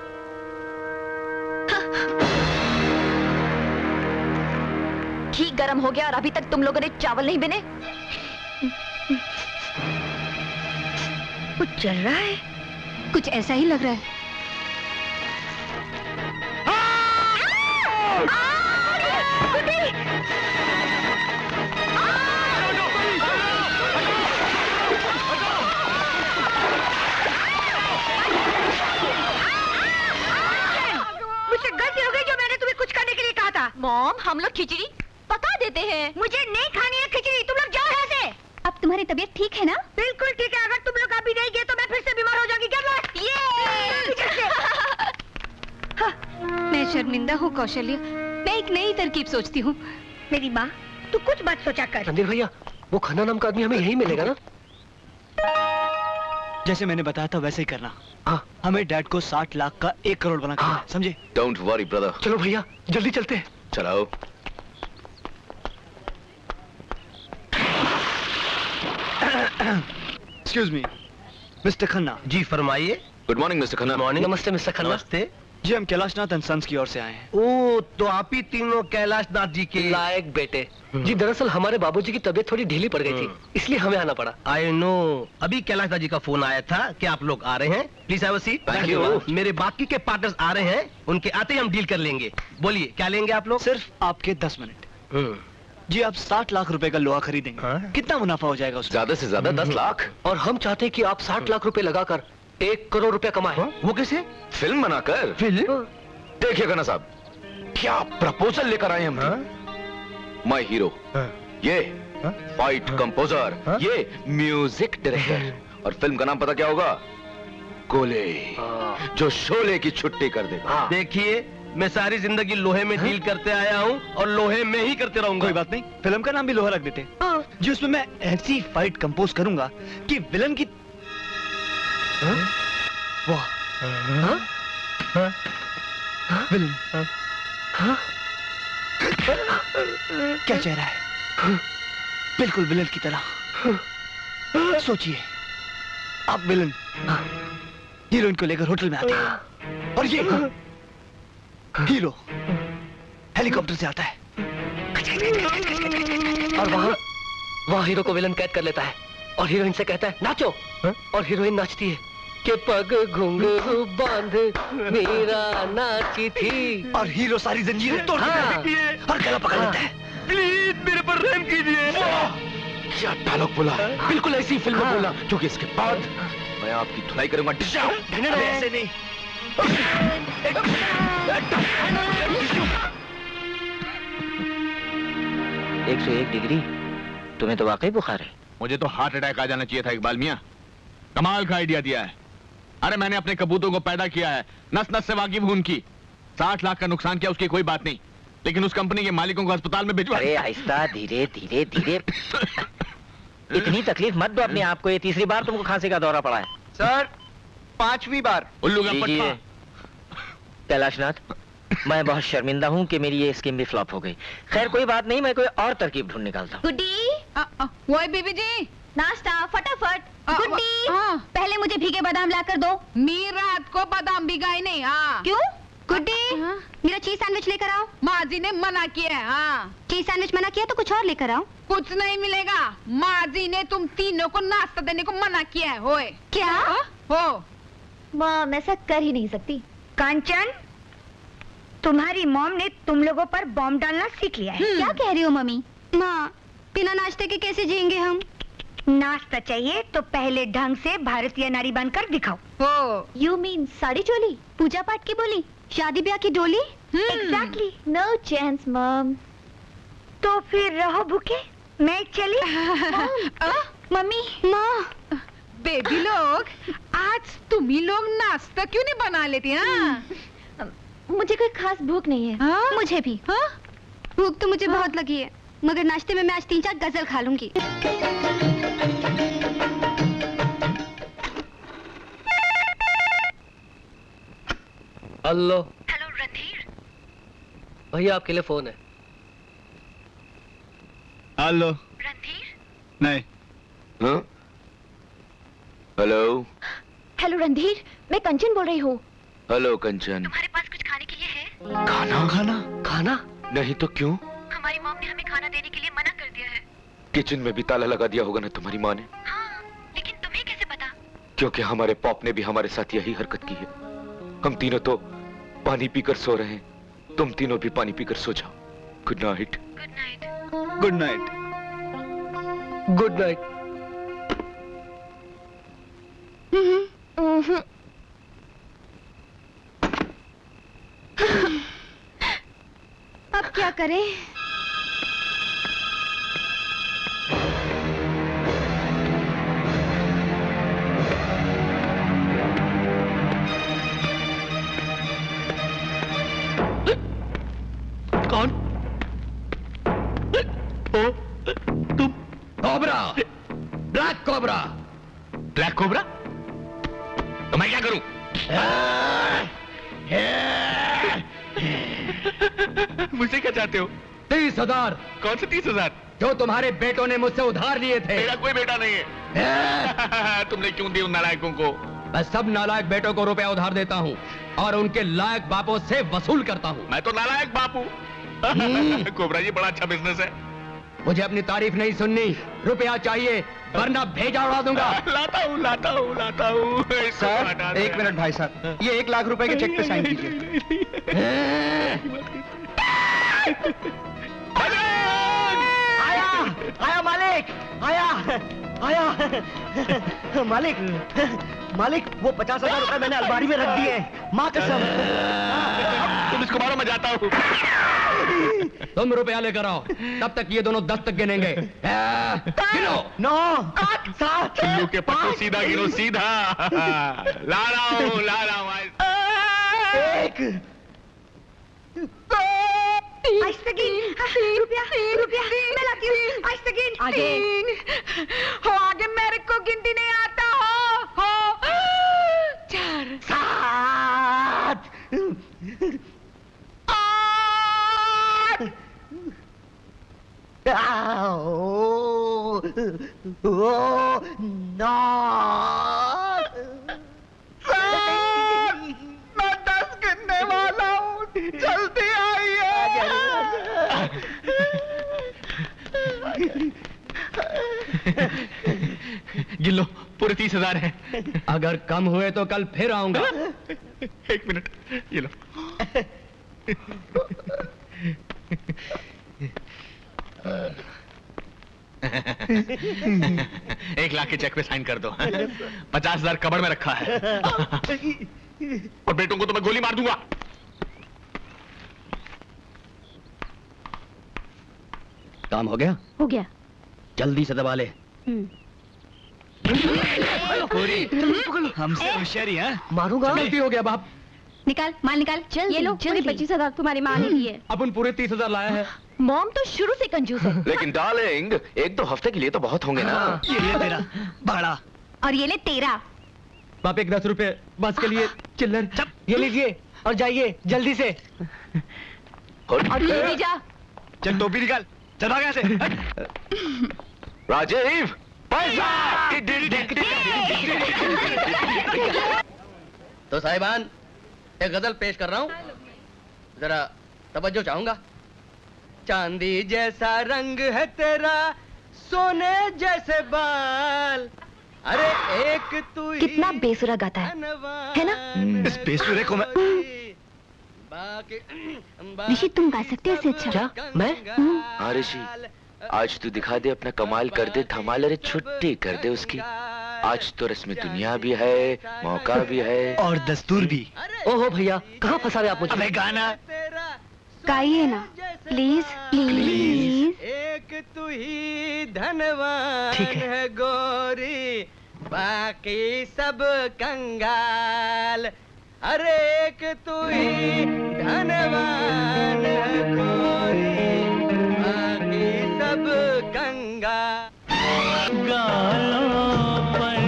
घी गर्म हो गया और अभी तक तुम लोगों ने चावल नहीं बने? कुछ चल रहा है। कुछ ऐसा ही लग रहा है। मुझसे गलती हो गई जो मैंने तुम्हें कुछ करने के लिए कहा था। मॉम, हम लोग खिचड़ी पका देते हैं। मुझे नहीं खानी है खिचड़ी, तुम लोग जाओ यहाँ से। अब तुम्हारी तबीयत ठीक है ना? बिल्कुल ठीक है। अगर तुम लोग अभी नहीं गए तो मैं फिर से बीमार हो जाऊंगी। मैं शर्मिंदा हूँ कौशल्य। मैं एक नई तरकीब सोचती हूँ। मेरी माँ, तू कुछ मत सोचा कर। रणधीर भैया, वो खन्ना नाम का आदमी हमें यही मिलेगा ना? जैसे मैंने बताया था वैसे ही करना। हाँ, हमें डैड को 60 लाख का 1 करोड़ बना करना है, समझे? Don't worry brother. चलो भैया, जल्दी चलते हैं। चलाओ। Excuse me, mister Khanna. जी फरमाइए। Good morning mister Khanna. Morning. नमस्ते मिस्टर खन्ना। नमस्ते जी, हम कैलाशनाथ एंड सन्स की ओर से आए हैं। ओ, तो आप ही तीनों कैलाशनाथ जी के लायक बेटे। जी, दरअसल हमारे बाबूजी की तबीयत थोड़ी ढीली पड़ गई थी, इसलिए हमें आना पड़ा। I know. अभी कैलाशनाथ जी का फोन आया था कि आप लोग आ रहे हैं। Please have a seat. Thank you. मेरे बाकी के पार्टनर्स आ रहे हैं, उनके आते ही हम डील कर लेंगे। बोलिए क्या लेंगे आप लोग? सिर्फ आपके 10 मिनट। जी, आप 60 लाख रुपए का लोहा खरीदेंगे। कितना मुनाफा हो जाएगा उसमें? ज्यादा से ज्यादा 10 लाख। और हम चाहते हैं कि आप 60 लाख रुपए लगाकर 1 करोड़ रुपया कमाएं। वो कैसे? फिल्म बनाकर। फिल्म? देखिए खन्ना साहब, क्या प्रपोजल लेकर आए हम। माय हीरो, ये फाइट कंपोजर, ये म्यूजिक डायरेक्टर। और फिल्म का नाम पता क्या होगा? गोले, जो शोले की छुट्टी कर दे। देखिए, मैं सारी जिंदगी लोहे में डील करते आया हूँ और लोहे में ही करते रहूंगा। कोई बात नहीं, फिल्म का नाम भी लोहा रख देते। जी, उसमें मैं ऐसी फाइट कंपोज करूंगा कि विलन की वाह, विलन क्या चेहरा है, बिल्कुल विलन की तरह। सोचिए, आप विलन हीरोइन को लेकर होटल में आते हैं और ये हीरो हेलीकॉप्टर से आता है और वहाँ हीरो को विलन कैद कर लेता है और हीरोइन से कहता है नाचो। और हीरोइन नाचती है कि पग घुंघरू बांध मेरा नाची थी। और हीरो सारी जंजीरें तोड़ देती है और गला पकड़ लेता है। प्लीज मेरे पर रहम कीजिए। क्या डायलॉग बोला, बिल्कुल ऐसी फिल्म में बोला, क्योंकि इसके बाद मैं आपकी धुलाई करूंगा। ऐसे नहीं। 101 डिग्री। तुम्हें तो वाकई बुखार है। मुझे तो हार्ट अटैक आ जाना चाहिए था इकबाल मियां। कमाल का आइडिया दिया है। अरे मैंने अपने कबूतरों को पैदा किया है, नस नस से वाकिफ हूं उनकी। 60 लाख का नुकसान किया, उसकी कोई बात नहीं, लेकिन उस कंपनी के मालिकों को अस्पताल में भिजवा। अरे आहिस्ता, धीरे धीरे धीरे। इतनी तकलीफ मत दो अपने आप को। ये तीसरी बार तुमको खांसी का दौरा पड़ा है। सर, 5वीं बार। उल्लू का पट्टा। कैलाशनाथ, मैं बहुत शर्मिंदा हूँ कि मेरी ये स्कीम भी फ्लॉप हो गई। खैर कोई बात नहीं, मैं कोई और तरकीब ढूंढ निकालता हूँ। गुड्डी, वो बीबी जी, नाश्ता फटाफट। गुड्डी, पहले मुझे भीगे बादाम लाकर दो। मीर रात को बादाम भिगाए नहीं। हाँ। क्यों? गुड्डी, मेरा चीज सैंडविच लेकर आओ। माँ जी ने मना किया है। हाँ। चीज सैंडविच मना किया तो कुछ और लेकर आओ। कुछ नहीं मिलेगा। माँ जी ने तुम तीनों को नाश्ता देने को मना किया है। होए। क्या? हो। मॉम ऐसा कर ही नहीं सकती। कांचन, तुम्हारी मॉम ने तुम लोगों पर बॉम्ब डालना सीख लिया है। क्या कह रही हो मम्मी? माँ, बिना नाश्ते के कैसे जिएंगे हम? नाश्ता चाहिए तो पहले ढंग से भारतीय नारी बनकर दिखाओ। हो। यू मीन साड़ी चोली, पूजा पाठ की बोली, शादी ब्याह की डोली? एग्जैक्टली। No chance mom. तो फिर रहो भूखे, मैं चली। मम्मी, माँ, बेबी लोग, आज तुम ही लोग नाश्ता क्यों नहीं बना लेती? हाँ? मुझे कोई खास भूख नहीं है। हाँ? मुझे भी। हाँ? भूख तो मुझे बहुत लगी है, मगर नाश्ते में मैं आज 3-4 गजल खा लूंगी। हेलो। हेलो रणधीर। भैया आपके लिए फोन है। हेलो। रणधीर? नहीं। हाँ? हेलो हेलो रणधीर, मैं कंचन बोल रही हूँ। हेलो कंचन। तुम्हारे पास कुछ खाने के लिए है? खाना खाना खाना नहीं तो क्यों? हमारी मॉम ने हमें खाना देने के लिए मना कर दिया है। किचन में भी ताला लगा दिया होगा ना तुम्हारी माँ ने? हाँ, लेकिन तुम्हें कैसे पता? क्योंकि हमारे पॉप ने भी हमारे साथ यही हरकत की है। हम तीनों तो पानी पीकर सो रहे हैं, तुम तीनों भी पानी पीकर सो जाओ। Good night. Good night. Good night. Good night. अब क्या करें? कौन? तुम? Cobra, black cobra. Black cobra? तो मैं क्या करूं? मुझसे क्या चाहते हो? 30,000। कौन से 30,000? जो तुम्हारे बेटों ने मुझसे उधार लिए थे। मेरा कोई बेटा नहीं है। तुमने क्यों दिए उन नालायकों को? मैं सब नालायक बेटों को रुपया उधार देता हूँ और उनके लायक बापों से वसूल करता हूँ। मैं तो नालायक बापू। कोबरा जी बड़ा अच्छा बिजनेस है। मुझे अपनी तारीफ नहीं सुननी, रुपया चाहिए वरना भेजा उड़ा दूंगा। लाता हूँ लाता हूँ लाता हूँ। सर 1 मिनट भाई साहब, ये 1 लाख रुपए के चेक पे साइन कीजिए। आया आया मालिक, आया मालिक, मालिक वो 50,000 रुपए मैंने अलमारी में रख दिए, माँ कसम। तुम इसको मारो, मैं जाता हूँ। तुम रुपया लेकर आओ, तब तक ये दोनों 10 तक गिनेंगे। गिनो। 9 8 7 चुल्लू के पत्तों सीधा गिनो, सीधा। ला रहा हूँ। 1 रुपया मैं लाती हूँ। आगे हो, आगे मेरे को गिनती नहीं आता हो। 4 7 मैं 10 गिनने वाला हूँ, जल्दी आइए। गिन लो, पूरे 30,000 हैं। अगर कम हुए तो कल फिर आऊंगा। 1 मिनट, ये लो। 1 लाख के चेक पे साइन कर दो। 50,000 कबड़ में रखा है। और बेटों को तो मैं गोली मार दूंगा। काम हो गया? हो गया। जल्दी से दबा ले। हमसे होशियारी है। मारूंगा। गलती हो गया बाप। निकाल, माल निकाल। ये लो, पूरे 25,000 तुम्हारी माँ ने दिए। अपन पूरे 30,000 लाया है। मॉम तो शुरू से कंजूस है। लेकिन डार्लिंग 1-2 हफ्ते के लिए तो बहुत होंगे ना। ये ले तेरा भाड़ा। और ये ले तेरा। बाप 10 रुपए बस के लिए चिल्लर। ये लीजिए और जाइए जल्दी से। और तू भी जा। चल टोपी निकाल, चल भाग यहाँ से। राजीव पैसा। तो साहिबान, एक गजल पेश कर रहा हूँ, जरा तवज्जो चाहूंगा। चांदी जैसा रंग है तेरा, सोने जैसे बाल, अरे एक तू ही कितना बेसुरा गाता है ना? इस बेसुरे को मैं। ऋषि तुम गा सकते हो इससे अच्छा? क्या? मैं? हाँ ऋषि, आज तू दिखा दे अपना कमाल, कर दे धमाल, अरे छुट्टी कर दे उसकी। आज तो रस्म दुनिया भी है, मौका भी है और दस्तूर भी। ओहो भैया, कहाँ फंसा रहे आप मुझे? अबे गाना गाइए ना प्लीज प्लीज। एक तू ही धनवान ठीक है गोरी, बाकी सब कंगाल, अरे एक तू ही धनवान है गोरी, बाकी सब कंगाल। गालों पर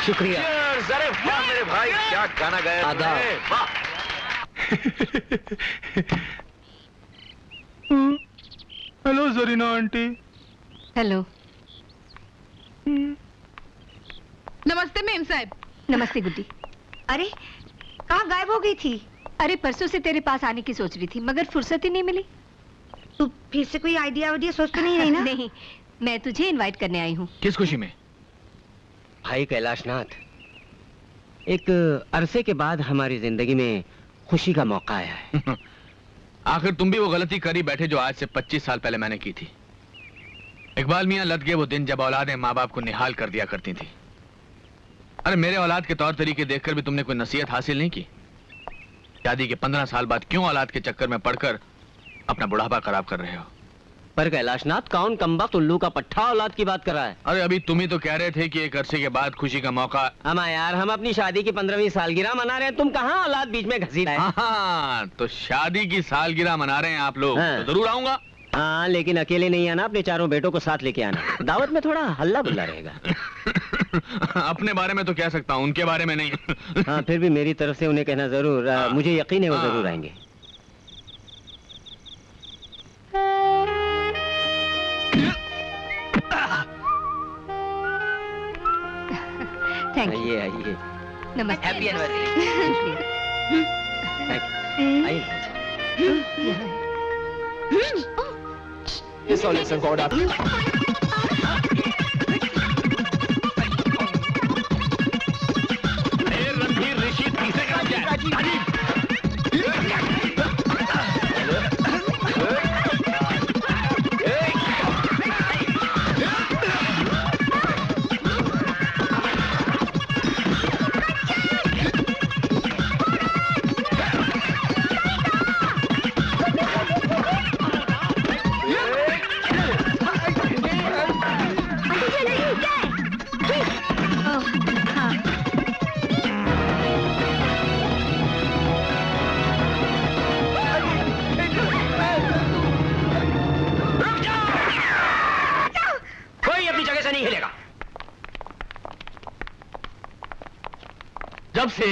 शुक्रिया। अरे वाह मेरे भाई, क्या गाना गाया तुमने, वाह। Hello Zarina aunty. हेलो। नमस्ते मेम साहब। नमस्ते गुड्डी। अरे कहाँ गायब हो गई थी? अरे परसों से तेरे पास आने की सोच रही थी मगर फुर्सत ही नहीं मिली। तू फिर से कोई आइडिया सोच तो नहीं रही ना? नहीं, मैं तुझे इनवाइट करने आई हूँ। किस खुशी में? भाई कैलाशनाथ, एक अरसे के बाद हमारी जिंदगी में खुशी का मौका आया है। आखिर तुम भी वो गलती करी बैठे जो आज से 25 साल पहले मैंने की थी। इकबाल मियां लद गए वो दिन जब औलादें माँ बाप को निहाल कर दिया करती थी। अरे मेरे औलाद के तौर तरीके देखकर भी तुमने कोई नसीहत हासिल नहीं की? शादी के 15 साल बाद क्यों औलाद के चक्कर में पड़कर अपना बुढ़ापा खराब कर रहे हो? पर कैलाशनाथ, कौन कमबख्त उल्लू का पट्टा औलाद की बात कर रहा है? अरे अभी तुम ही तो कह रहे थे कि एक अरसे के बाद खुशी का मौका। अमा यार, हम अपनी शादी की 15वीं सालगिरह मना रहे हैं, तुम कहाँ औलाद बीच में घसीट रहे? हाँ, तो शादी की सालगिरह मना रहे हैं आप लोग। हाँ। तो जरूर आऊंगा। हाँ, लेकिन अकेले नहीं आना, अपने चारों बेटों को साथ लेके आना। दावत में थोड़ा हल्ला बुल्ला रहेगा। अपने बारे में तो कह सकता हूँ, उनके बारे में नहीं। हाँ, फिर भी मेरी तरफ से उन्हें कहना जरूर। मुझे यकीन है वो जरूर आएंगे। Thank you. आइए आइए। नमस्ते। Happy anniversary. This all is a god up. Randhir Rishi तीसरे का क्या है?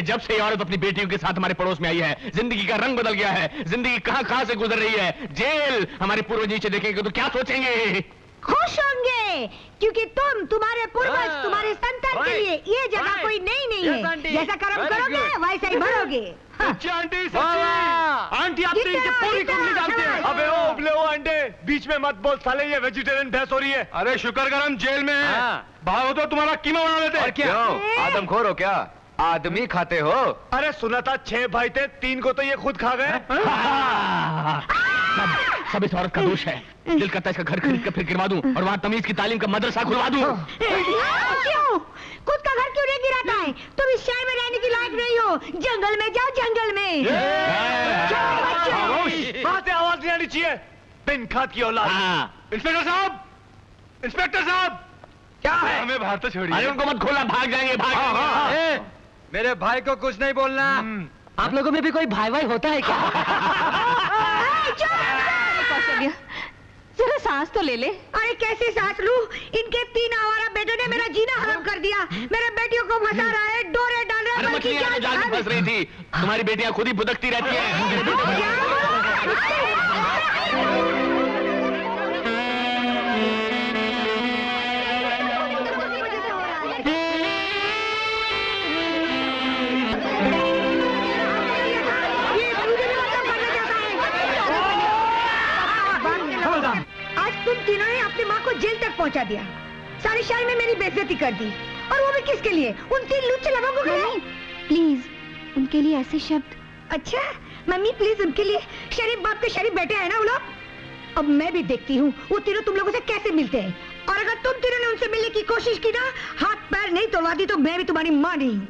जब से ये औरत अपनी बेटियों के साथ हमारे पड़ोस में आई है, जिंदगी का रंग बदल गया है। जिंदगी कहां से गुजर रही है। जेल हमारे पूर्वज नीचे देखेंगे तो क्या सोचेंगे? खुश होंगे, क्योंकि तुम्हारे पूर्वज, तुम्हारे संतान के लिए ये जगह कोई नई नहीं है। जैसा कर्म करोगे वैसा ही भरोगे। आंटी, आंटी आप तो इनके पूरी कुंडली जानते हैं। अबे ओ उबले ओ अंडे, बीच में मत बोल साले, ये वेजिटेरियन बहस हो रही है। अरे शुक्र कर हम जेल में हैं। बाहर हो तो तुम्हारा कीमा बना देते। और क्या आदमखोर हो क्या? आदमी खाते हो? अरे सुना था 6 भाई थे, 3 को तो ये खुद खा गए। सब इस औरत का दोष है। दिल करता है इसका घर खरीद कर फिर गिरवा दूं और वहाँ तमीज की तालीम का मदरसा खुलवा दूं। क्यों? खुद का घर क्यों नहीं गिराता है? तुम इस शहर में रहने की लायक नहीं हो। जंगल में जाओ, जंगल में। वहाँ से आवाज नहीं आनी चाहिए। बिन खात की औलाद। इंस्पेक्टर साहब, इंस्पेक्टर साहब, क्या है? हमें बाहर तो छोड़िए। अरे उनको मत खोला, भाग जाएंगे, भाग जाएंगे। मेरे भाई को कुछ नहीं बोलना। आप लोगों में भी कोई भाई भाई होता है क्या? कौशल्या, जरा सांस तो ले ले। अरे कैसे सांस लूं? इनके 3 आवारा बेटों ने मेरा जीना हराम कर दिया। मेरे बेटियों को फंसा रहा है, डोरे डाल रहा है। अरे मछलियां तो जाल में फंस रही थी। तुम्हारी बेटियां खुद ही भुदकती रहती हैं। तुम तीनों ने अपनी माँ को जेल तक पहुँचा दिया। सारे शहर में मेरी बेइज्जती कर दी। और वो भी किसके लिए? उन 3 लुच्चे लोगों को। प्लीज उनके लिए ऐसे शब्द। अच्छा मम्मी प्लीज, उनके लिए शरीफ बाप के शरीफ बेटे हैं ना वो लोग। अब मैं भी देखती हूँ वो तीनों तुम लोगों से कैसे मिलते हैं। और अगर तुम तीनों ने उनसे मिलने की कोशिश की ना, हाथ पैर नहीं तोड़वा दी तो मैं भी तुम्हारी माँ नहीं हूँ।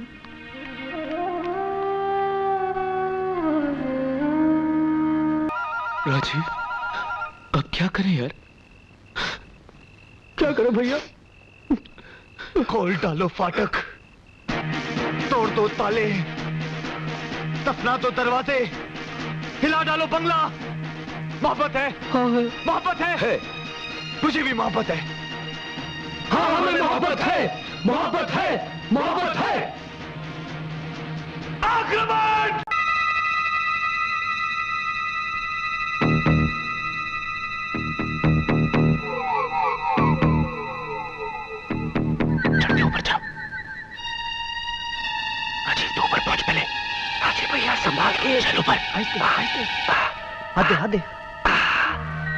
राजीव, अब क्या करें यार? क्या करो भैया? खोल डालो फाटक, तोड़ दो ताले, दफना दो दरवाजे, हिला डालो बंगला। मोहब्बत है, मोहब्बत है, मुझे भी मोहब्बत है। हाँ हमें मोहब्बत है, मोहब्बत है, मोहब्बत है। आक्रमण! चढ़ते ऊपर जाओ। राजीव तो ऊपर पहुंच पहले। राजीव भैया संभाल के चल ऊपर। हाथ दे, हाथ दे।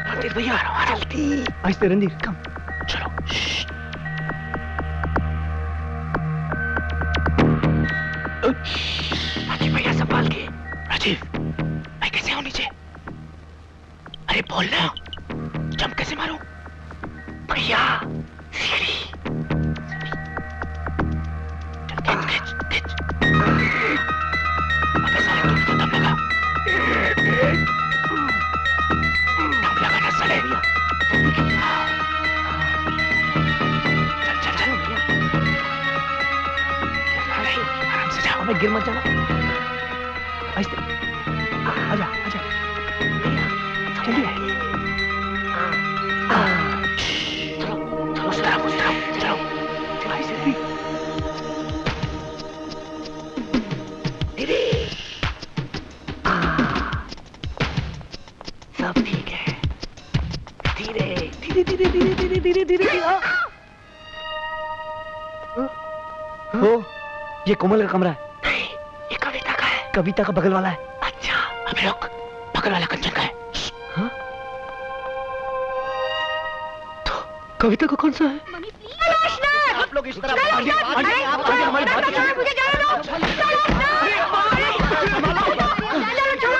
रणधीर भैया जल्दी। आहिस्ते रणधीर, कम। चलो। राजीव भैया संभाल के। राजीव, मैं कैसे आऊं नीचे? अरे बोल ना, जंप कैसे मारूं? भैया सीढ़ी। चल खिंच खिंच खिंच। अबे साले तुम तो दम लगा। दम लगा ना साले। चल चल चल भैया। आराम से जाओ। अबे गिर मत जाना। आहिस्ते। आजा आजा। जल्दी। चलो उस तरफ चलो। आहिस्ते। दीदी सब ठीक है। धीरे धीरे धीरे धीरे धीरे धीरे धीरे। ओ, ये कोमल का कमरा है। नहीं, ये कविता का है। कविता का बगल वाला है। अच्छा, अबे रुक, बगल वाला कंचन का है। हाँ? तो कविता का कौन सा है? आप लोग इस तरफ आगे हमारी बात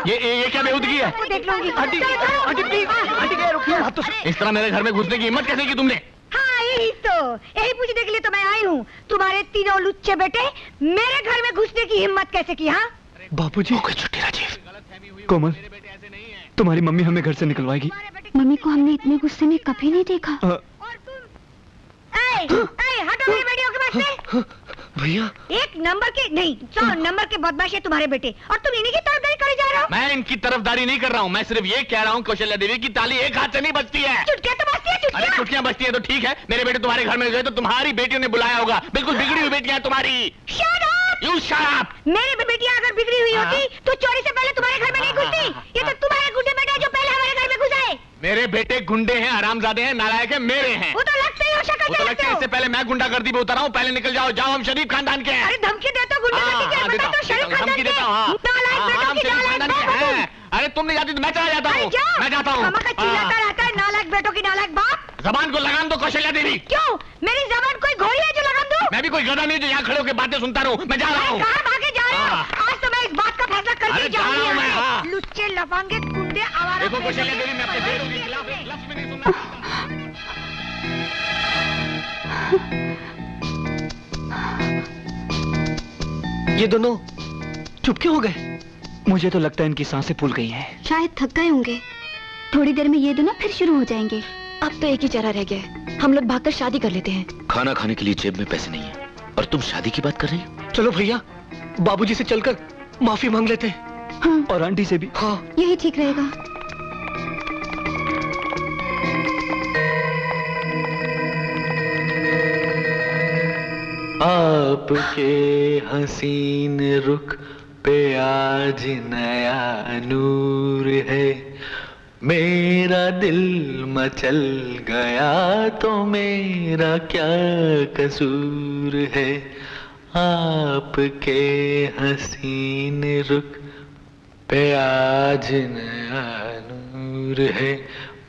ये क्या बेहूदगी है? देख लूंगी। आंटी प्लीज, आंटी क्या रुकिए। हाथ तो इस तरह मेरे घर में घुसने की हिम्मत कैसे की तुमने? हाँ यही पूछने के लिए तो मैं आई हूँ। तुम्हारे तीनों लुच्चे बेटे मेरे घर में घुसने की हिम्मत कैसे की? हाँ बापूजी, कोई छुट्टी राजीव। कोमल, तुम्हारी मम्मी हमें घर से निकलवाएगी। मम्मी को हमने इतने गुस्से में कभी नहीं देखा। हटो मेरे बेटियों के पास से। भैया, 1 नंबर के नहीं 100 नंबर के बदमाश है तुम्हारे बेटे, और तुम इन्हीं की तरफदारी करे जा रहे हो। मैं इनकी तरफदारी नहीं कर रहा हूँ, मैं सिर्फ ये कह रहा हूँ कौशल्या देवी की ताली एक हाथ से नहीं बजती है। चुटकियां तो बजती है, अरे चुटकियां बजती है तो ठीक है, मेरे बेटे तुम्हारे घर में गए तो तुम्हारी बेटियों ने बुलाया होगा। बिल्कुल बिगड़ी हुई बेटियां तुम्हारी। Shut up! You shut up! मेरी बेटियां अगर बिगड़ी हुई होती तो चोरी से पहले तुम्हारे घर में नहीं घुसती। ये तो तुम्हारे गुंडे बेटे जो पहले हमारे घर में घुसे। मेरे बेटे गुंडे हैं, हरामजादे हैं, नालायक हैं, मेरे हैं। वो तो लगता ही हो, शक्ल वो तो लगता है इससे पहले मैं गुंडागर्दी पे उतर रहा हूँ। पहले निकल जाओ, जाओ, हम शरीफ खानदान के हैं। अरे धमकी देता गुंडागर्दी के, मैं तो शरीफ खानदान धमकी देता हूँ। नालायक बेटों की नालायक हैं। अरे तुम नहीं जाती तो मैं चला जाता हूँ। मैं जाता हूँ। चिल्लाता रहता है नालायक बेटों की नालायक बाप। जबान को लगाम दो कौशल्या देवी। क्यों? मेरी जबान कोई घोड़ी है जो लगाम दूं? मैं भी कोई गधा नहीं जो यहाँ खड़े होकर बातें सुनता रहूं। मैं जा रहा हूँ। कहाँ भागे जा रहे हो? आज तो मैं इस बात का फैसला करके जाऊंगी। लुच्चे लफंगे गुंडे आवारा। देखो कौशल्या देवी, मैं अपने बेटों के खिलाफ एक लफ्ज़ भी नहीं सुनना। ये दोनों चुप क्यों हो गए? मुझे तो लगता है इनकी सांसें फूल गई हैं। शायद थक गए होंगे। थोड़ी देर में ये दोनों फिर शुरू हो जाएंगे। अब तो एक ही चारा रह गया है, हम लोग भागकर शादी कर लेते हैं। खाना खाने के लिए जेब में पैसे नहीं है और तुम शादी की बात कर रही हो? चलो भैया, बाबूजी से चलकर माफी मांग लेते हैं। हाँ। और आंटी से भी। हाँ, यही ठीक रहेगा। आपके हसीन रुख पे आज नया नूर है, मेरा दिल मचल गया तो मेरा क्या कसूर है। आपके हसीन रुख पे आज नया नूर है,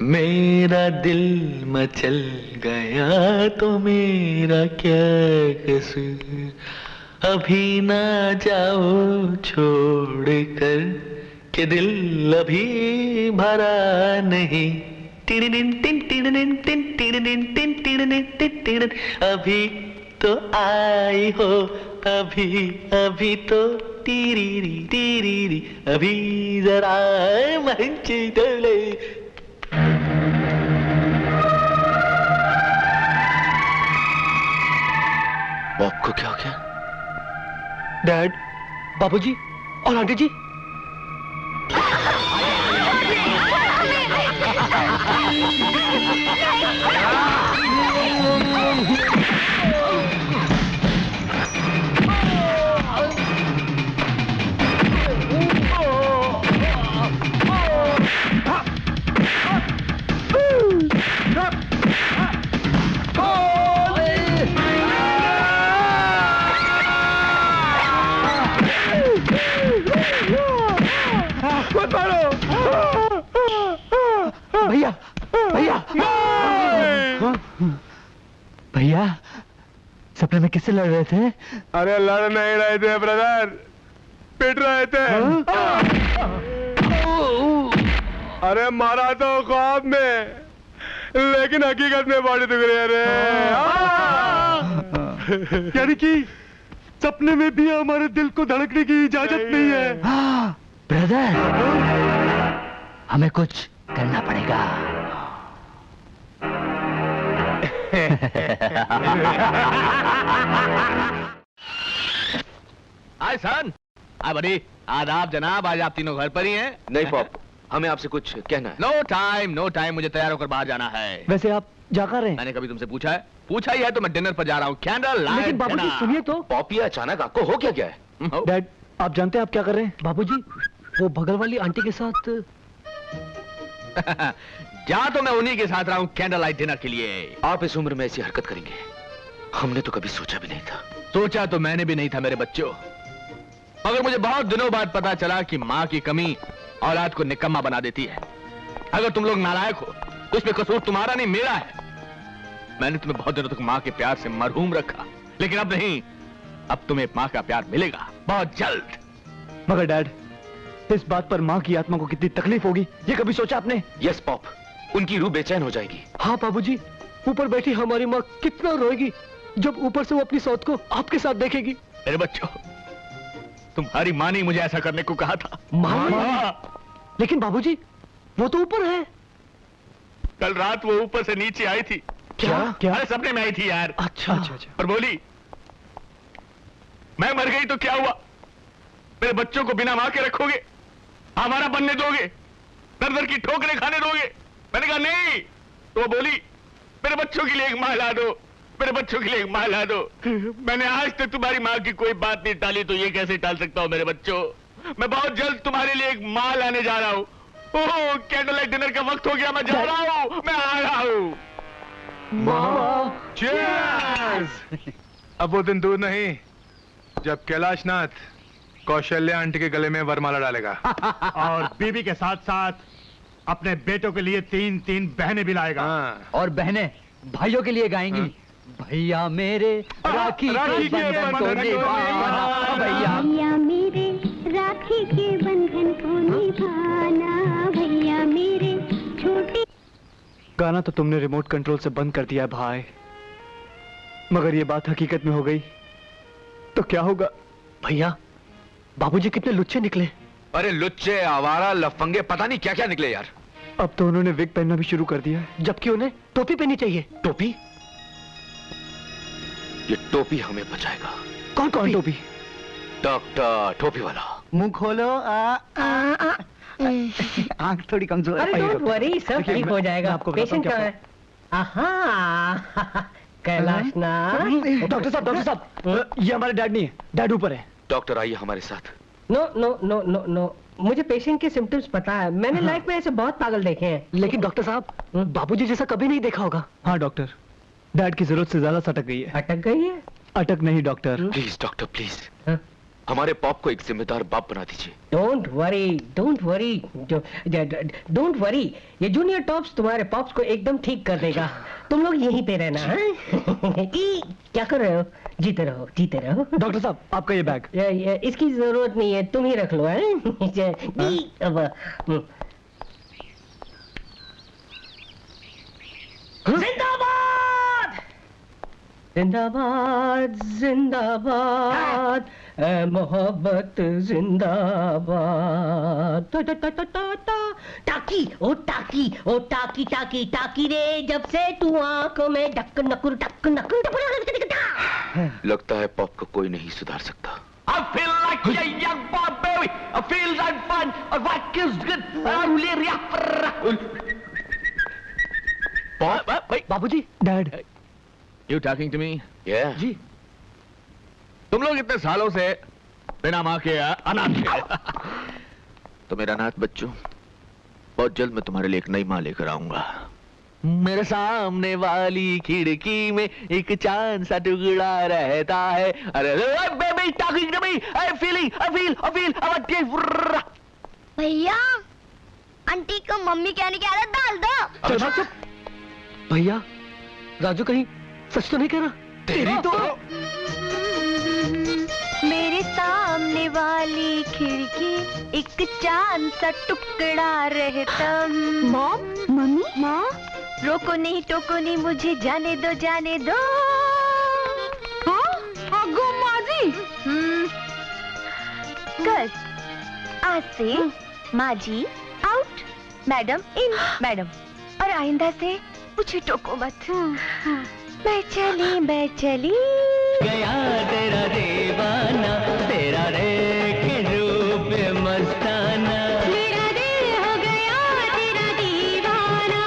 मेरा दिल मचल गया तो मेरा क्या कसूर। अभी ना जाओ छोड़ कर के दिल अभी भरा नहीं। अभी तो आई हो, अभी अभी तो टीरी टीरी, अभी जरा मंच डोले। बॉब को क्या हो गया? डैड, बाबूजी और आंटी जी। भैया भैया सपने में किससे लड़ रहे थे? अरे लड़ नहीं रहे थे ब्रदर, पिट रहे थे। अरे मारा तो ख्वाब में, लेकिन हकीकत में बॉडी दुख रही है रे। यानी कि सपने में भी हमारे दिल को धड़कने की इजाजत नहीं है। ब्रदर हमें कुछ करना पड़ेगा। हाय सन, हाय बड़ी, आदाब जनाब, आज आप तीनों घर पर ही हैं? नहीं पॉप, हमें आपसे कुछ कहना है। नो टाइम, मुझे तैयार होकर बाहर जाना है। वैसे आप जा कर रहे हैं? मैंने कभी तुमसे पूछा है? पूछा ही है तो मैं डिनर पर जा रहा हूँ। Candle light. लेकिन बाबूजी सुनिए तो। पॉपी अचानक आपको हो क्या गया है? डैड आप जानते हैं आप क्या कर रहे हैं? बाबूजी वो बगल वाली आंटी के साथ जा तो मैं उन्हीं के साथ रहा हूँ कैंडल लाइट डिनर के लिए। आप इस उम्र में ऐसी हरकत करेंगे, हमने तो कभी सोचा भी नहीं था। सोचा तो मैंने भी नहीं था मेरे बच्चों, मगर मुझे बहुत दिनों बाद पता चला कि माँ की कमी औलाद को निकम्मा बना देती है। अगर तुम लोग नालायक हो तो इसमें कसूर तुम्हारा नहीं मेरा है। मैंने तुम्हें बहुत दिनों तक माँ के प्यार से मरहूम रखा, लेकिन अब नहीं, अब तुम्हें माँ का प्यार मिलेगा बहुत जल्द। मगर डैड इस बात पर माँ की आत्मा को कितनी तकलीफ होगी, ये कभी सोचा आपने? यस पॉप, उनकी रूह बेचैन हो जाएगी। हाँ बाबूजी, ऊपर बैठी हमारी माँ कितना रोएगी जब ऊपर से वो अपनी सौत को आपके साथ देखेगी। मेरे बच्चों, तुम्हारी माँ ने मुझे ऐसा करने को कहा था। माँ? लेकिन बाबूजी वो तो ऊपर है। कल रात वो ऊपर से नीचे आई थी। क्या? अरे सपने में आई थी यार। अच्छा। और बोली मैं मर गई तो क्या हुआ, मेरे बच्चों को बिना मां के रखोगे, हमारा बनने दोगे, दर दर की ठोकरें खाने दोगे? मैंने कहा नहीं। तो वो बोली मेरे बच्चों के लिए एक मां ला दो, मेरे बच्चों के लिए एक मां ला दो। मैंने आज तक तुम्हारी मां की कोई बात नहीं टाली, तो ये कैसे टाल सकता हूं? मेरे बच्चों, मैं बहुत जल्द तुम्हारे लिए एक मां लाने जा रहा हूं। ओह, कैंडल लाइट डिनर का वक्त हो गया, मैं जा रहा हूं, मैं आ रहा हूं। Cheers! अब वो दिन दूर नहीं जब कैलाशनाथ कौशल्या आंटी के गले में वरमाला डालेगा और बीबी के साथ साथ अपने बेटों के लिए 3 बहनें भी लाएगा। और बहनें भाइयों के लिए गाएंगी। भैया मेरे राखी के बंधन को निभाना, भैया मेरे राखी के बंधन को निभाना, भैया मेरे छोटे। गाना तो तुमने रिमोट कंट्रोल से बंद कर दिया भाई, मगर ये बात हकीकत में हो गई तो क्या होगा? भैया बाबूजी कितने लुच्चे निकले। अरे लुच्चे, आवारा, लफंगे, पता नहीं क्या क्या निकले यार। अब तो उन्होंने विग पहनना भी शुरू कर दिया है, जबकि उन्हें टोपी पहननी चाहिए। टोपी? ये टोपी हमें बचाएगा। कौन टोपी? डॉक्टर टोपी वाला। मुंह खोलो। आंख थोड़ी कमजोर है। अरे डोंट वरी, सब ठीक हो जाएगा। पेशेंट कहाँ है? आहा, कैलाशनाथ। डॉक्टर साहब, ये हमारे डैड नहीं है, डैड ऊपर है। डॉक्टर आइए हमारे साथ। नो, मुझे पेशेंट के सिम्टम्स पता है। मैंने लाइफ में ऐसे बहुत पागल देखे हैं। लेकिन डॉक्टर साहब, बाबूजी जैसा कभी नहीं देखा होगा। हाँ डॉक्टर, डैड की जरूरत से ज्यादा सटक गई है। अटक गई है? अटक नहीं डॉक्टर। प्लीज डॉक्टर प्लीज, हमारे पॉप को एक जिम्मेदार बाप बना दीजिए। डोंट वरी, ये जूनियर टॉप्स तुम्हारे पॉप्स को एकदम ठीक कर देगा। तुम लोग यहीं पे रहना है। क्या कर रहे हो? जीते रहो। डॉक्टर साहब, आपका ये बैग। इसकी जरूरत नहीं है, तुम ही रख लो। जिंदाबाद जिंदाबाद, मोहब्बत जिंदाबाद। टाकी रे, जब से तू आंखों में डक नकुर। लगता है पॉप को कोई नहीं सुधार सकता। I feel like a young boy, baby. I feel like fun. What is good? Pop? बाबूजी, dad. You talking to me? Yeah. जी। तुम लोग इतने सालों से बिना माँ के अनाथ थे। तो मेरा अनाथ बच्चों, बहुत जल्द मैं तुम्हारे लिए एक नई माँ लेकर आऊंगा। मेरे सामने वाली खिड़की में एक चांद सा टुकड़ा रहता है। अरे baby talking to me, I feel भैया आंटी को मम्मी कहने की आदत डाल दो। भैया राजू कहीं सच तो नहीं कह रहा? तेरी तो मेरे सामने वाली खिड़की एक चांद सा टुकड़ा रहता। मॉम, मम्मी, माँ रोको नहीं टोको नहीं, मुझे जाने दो जाने दो। हाँ? अगो माजी। गर्ल्स आज से माँ जी आउट, मैडम इन। मैडम और आइंदा से मुझे टोको मत। मैं चली गया तेरा दीवाना, तेरा रेख रूप मस्ताना। मेरा दिल हो गया तेरा दीवाना।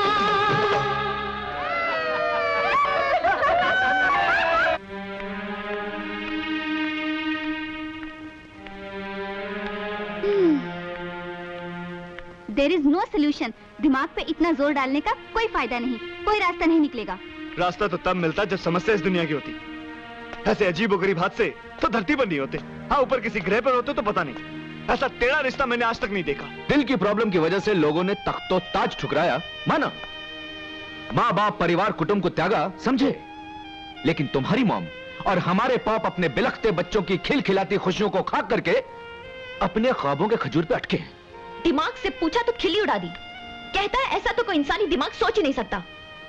There is no solution. दिमाग पे इतना जोर डालने का कोई फायदा नहीं, कोई रास्ता नहीं निकलेगा। रास्ता तो तब मिलता जब समस्या इस दुनिया की होती। ऐसे अजीबोगरीब हादसे तो धरती पर नहीं होते। हाँ, ऊपर किसी ग्रह पर होते तो पता नहीं। ऐसा टेढ़ा रिश्ता मैंने आज तक नहीं देखा। दिल की प्रॉब्लम की वजह से लोगों ने तख्तो ताज ठुकराया, माना। माँ बाप परिवार कुटुंब को त्यागा, समझे। लेकिन तुम्हारी मॉम और हमारे पाप अपने बिलखते बच्चों की खिलखिलाती खुशियों को खाक करके अपने ख्वाबों के खजूर पे अटके। दिमाग से पूछा तो खिल्ली उड़ा दी। कहता है ऐसा तो कोई इंसानी दिमाग सोच ही नहीं सकता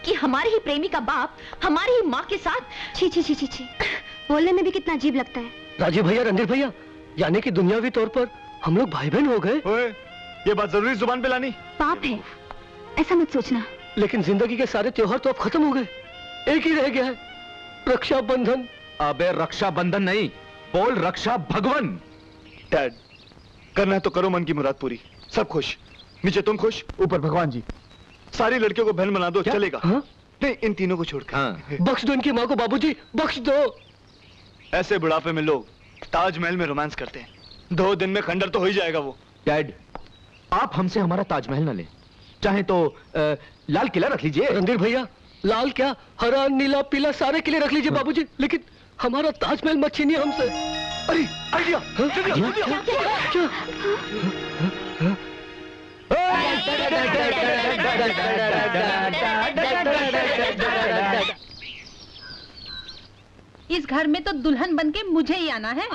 कि हमारे ही प्रेमी का बाप हमारी ही माँ के साथ। छी छी छी छी छी, बोलने में भी कितना अजीब लगता है। राजीव भैया, रणधीर भैया, यानी कि दुनियावी तौर पर हम लोग भाई बहन हो गए। ओए, ये बात जरूरी जुबान पे लानी? पाप है, ऐसा मत सोचना। लेकिन जिंदगी के सारे त्योहार तो अब खत्म हो गए, एक ही रह गया है, रक्षाबंधन। अबे रक्षाबंधन नहीं, बोल रक्षा भगवन। डैड, करना है तो करो मन की मुराद पूरी। सब खुश, नीचे तुम खुश, ऊपर भगवान जी। सारी लड़कियों को बहन बना दो, चलेगा? हाँ? नहीं, इन तीनों को छोड़कर। हाँ। बख्श दो इनकी माँ को बाबूजी, बख्श दो। ऐसे बुढ़ापे में लोग ताजमहल में रोमांस करते हैं, 2 दिन में खंडर तो हो ही जाएगा वो। डैड, आप हमसे हमारा ताजमहल न ले, चाहे तो लाल किला रख लीजिए। रणधीर भैया, लाल क्या, हरा नीला पीला सारे किले रख लीजिए बाबूजी, लेकिन हमारा ताजमहल मत छीनिए हमसे। अरे आइडिया, इस घर में तो दुल्हन बनके मुझे ही आना है।